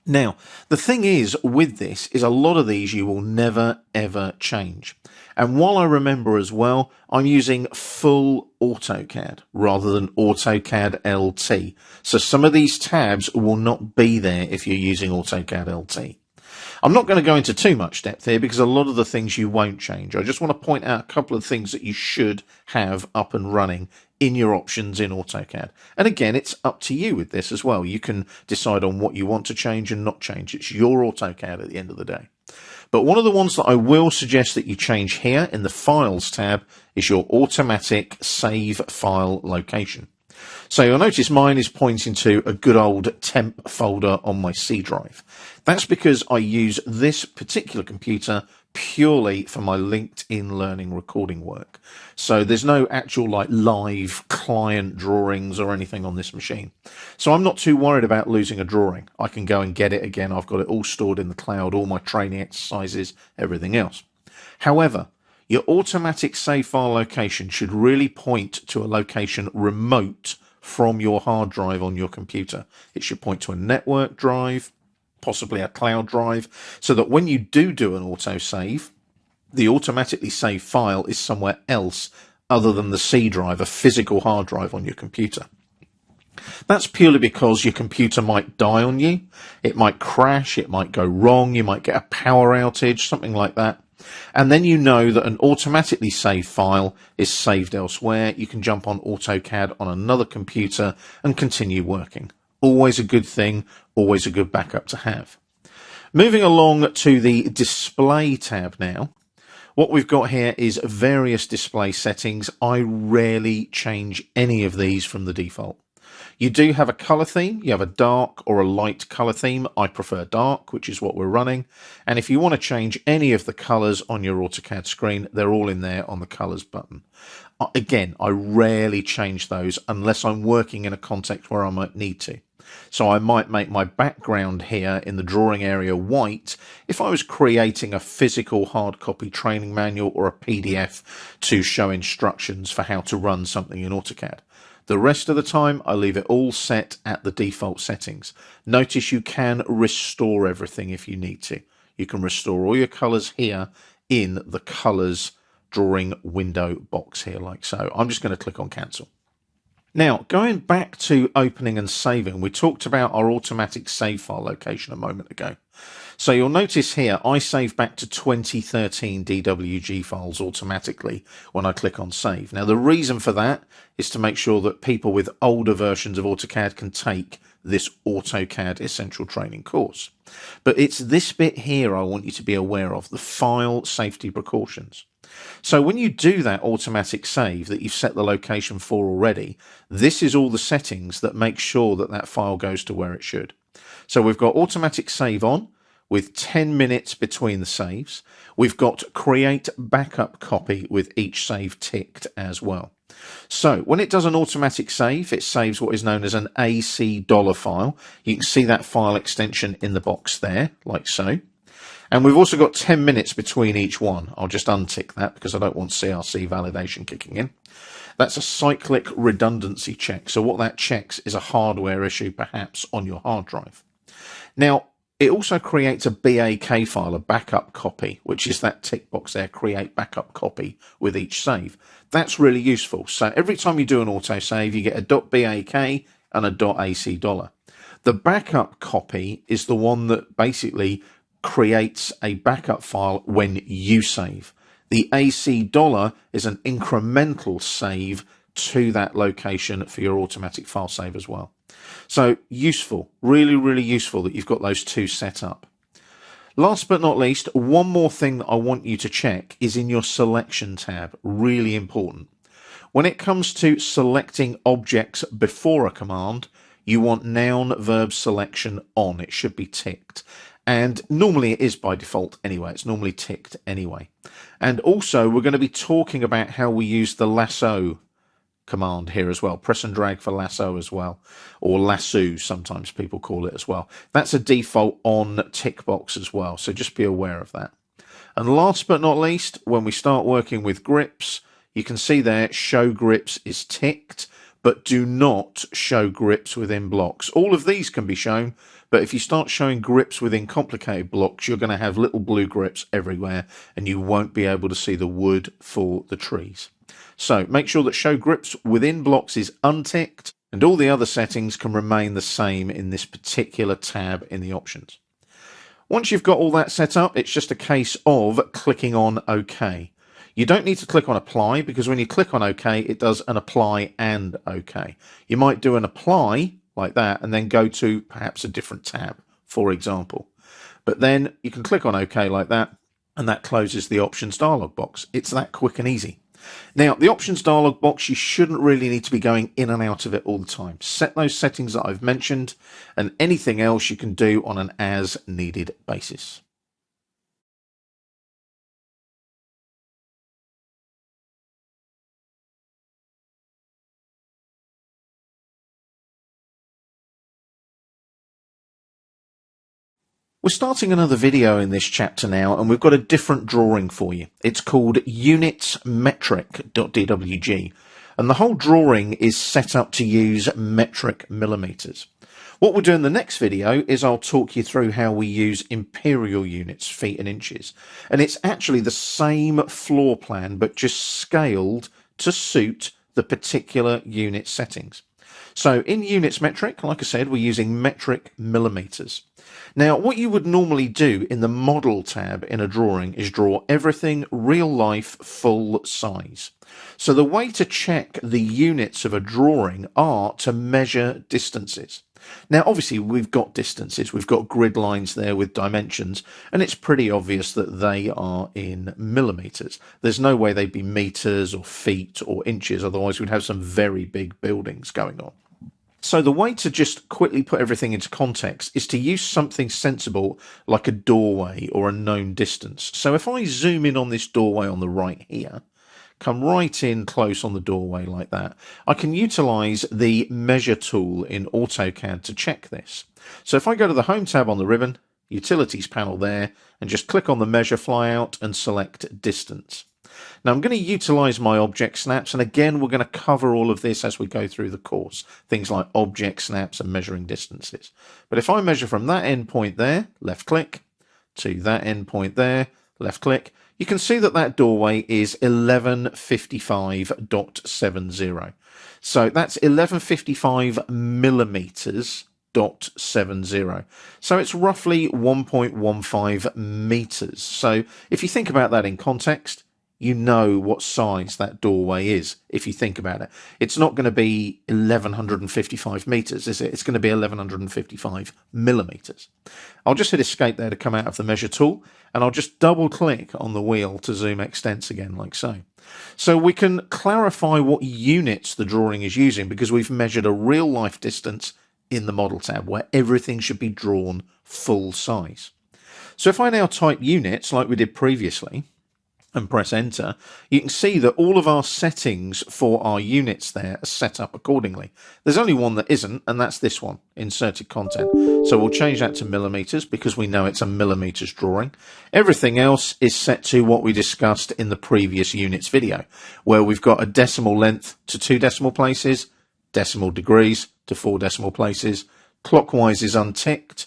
Now, the thing is with this is a lot of these you will never ever change. And while I remember as well, I'm using full AutoCAD rather than AutoCAD LT. So some of these tabs will not be there if you're using AutoCAD LT. I'm not going to go into too much depth here because a lot of the things you won't change. I just want to point out a couple of things that you should have up and running in your options in AutoCAD. And again, it's up to you with this as well. You can decide on what you want to change and not change. It's your AutoCAD at the end of the day. But one of the ones that I will suggest that you change here in the Files tab is your automatic save file location. So you'll notice mine is pointing to a good old temp folder on my C drive. That's because I use this particular computer purely for my LinkedIn Learning recording work. So there's no actual like live client drawings or anything on this machine. So I'm not too worried about losing a drawing. I can go and get it again. I've got it all stored in the cloud, all my training exercises, everything else. However, your automatic save file location should really point to a location remote from your hard drive on your computer. It should point to a network drive, possibly a cloud drive, so that when you do an autosave, the automatically saved file is somewhere else other than the C drive, a physical hard drive on your computer. That's purely because your computer might die on you, it might crash, it might go wrong, you might get a power outage, something like that. And then you know that an automatically saved file is saved elsewhere. You can jump on AutoCAD on another computer and continue working. Always a good thing, always a good backup to have. Moving along to the Display tab now. What we've got here is various display settings. I rarely change any of these from the default. You do have a color theme. You have a dark or a light color theme. I prefer dark, which is what we're running. And if you want to change any of the colors on your AutoCAD screen, they're all in there on the colors button. Again, I rarely change those unless I'm working in a context where I might need to. So I might make my background here in the drawing area white if I was creating a physical hard copy training manual or a PDF to show instructions for how to run something in AutoCAD. The rest of the time, I leave it all set at the default settings. Notice you can restore everything if you need to. You can restore all your colors here in the colors drawing window box here, like so. I'm just going to click on cancel. Now, going back to opening and saving, we talked about our automatic save file location a moment ago. So you'll notice here, I save back to 2013 DWG files automatically when I click on save. Now, the reason for that is to make sure that people with older versions of AutoCAD can take this AutoCAD Essential Training course. But it's this bit here I want you to be aware of, the file safety precautions. So when you do that automatic save that you've set the location for already, this is all the settings that make sure that that file goes to where it should. So we've got automatic save on with 10 minutes between the saves. We've got create backup copy with each save ticked as well. So when it does an automatic save, it saves what is known as an AC dollar file. You can see that file extension in the box there, like so. And we've also got 10 minutes between each one. I'll just untick that because I don't want CRC validation kicking in. That's a cyclic redundancy check. So what that checks is a hardware issue, perhaps on your hard drive. Now, it also creates a BAK file, a backup copy, which is that tick box there, create backup copy with each save. That's really useful. So every time you do an autosave, you get a .BAK and a .AC dollar. The backup copy is the one that basically creates a backup file when you save. The AC dollar is an incremental save to that location for your automatic file save as well. So useful, really, really useful that you've got those two set up. Last but not least, one more thing that I want you to check is in your selection tab, really important. When it comes to selecting objects before a command, you want noun verb selection on. It should be ticked. And normally it is by default anyway. It's normally ticked anyway. And also we're going to be talking about how we use the lasso command here as well. Press and drag for lasso as well. Or lasso, sometimes people call it as well. That's a default on tick box as well. So just be aware of that. And last but not least, when we start working with grips, you can see there show grips is ticked, but do not show grips within blocks. All of these can be shown, but if you start showing grips within complicated blocks, you're going to have little blue grips everywhere and you won't be able to see the wood for the trees. So make sure that show grips within blocks is unticked and all the other settings can remain the same in this particular tab in the options. Once you've got all that set up, it's just a case of clicking on OK. You don't need to click on apply because when you click on OK, it does an apply and OK. You might do an apply like that and then go to perhaps a different tab, for example. But then you can click on OK like that and that closes the options dialog box. It's that quick and easy. Now, the options dialog box, you shouldn't really need to be going in and out of it all the time. Set those settings that I've mentioned and anything else you can do on an as needed basis. We're starting another video in this chapter now, and we've got a different drawing for you. It's called unitsmetric.dwg, and the whole drawing is set up to use metric millimeters. What we'll do in the next video is I'll talk you through how we use imperial units, feet and inches. And it's actually the same floor plan, but just scaled to suit the particular unit settings. So in units metric, like I said, we're using metric millimeters. Now, what you would normally do in the model tab in a drawing is draw everything real life full size. So the way to check the units of a drawing are to measure distances. Now, obviously, we've got distances. We've got grid lines there with dimensions, and it's pretty obvious that they are in millimeters. There's no way they'd be meters or feet or inches, otherwise we'd have some very big buildings going on. So the way to just quickly put everything into context is to use something sensible like a doorway or a known distance. So if I zoom in on this doorway on the right here, come right in close on the doorway like that, I can utilize the measure tool in AutoCAD to check this. So if I go to the Home tab on the ribbon, Utilities panel there, and just click on the measure flyout and select distance. Now I'm going to utilize my object snaps, and again we're going to cover all of this as we go through the course, things like object snaps and measuring distances. But if I measure from that endpoint there, left click, to that endpoint there, left click, you can see that that doorway is 1155.70. So that's 1155 millimeters. 0.70. So it's roughly 1.15 meters. So if you think about that in context, you know what size that doorway is. If you think about it, it's not going to be 1155 meters, is it? It's going to be 1155 millimeters. I'll just hit escape there to come out of the measure tool, and I'll just double click on the wheel to zoom extents again, like so. So we can clarify what units the drawing is using because we've measured a real life distance in the model tab where everything should be drawn full size. So if I now type units like we did previously and press enter, you can see that all of our settings for our units there are set up accordingly. There's only one that isn't, and that's this one, inserted content. So we'll change that to millimeters because we know it's a millimeters drawing. Everything else is set to what we discussed in the previous units video, where we've got a decimal length to 2 decimal places, decimal degrees to 4 decimal places. Clockwise is unticked.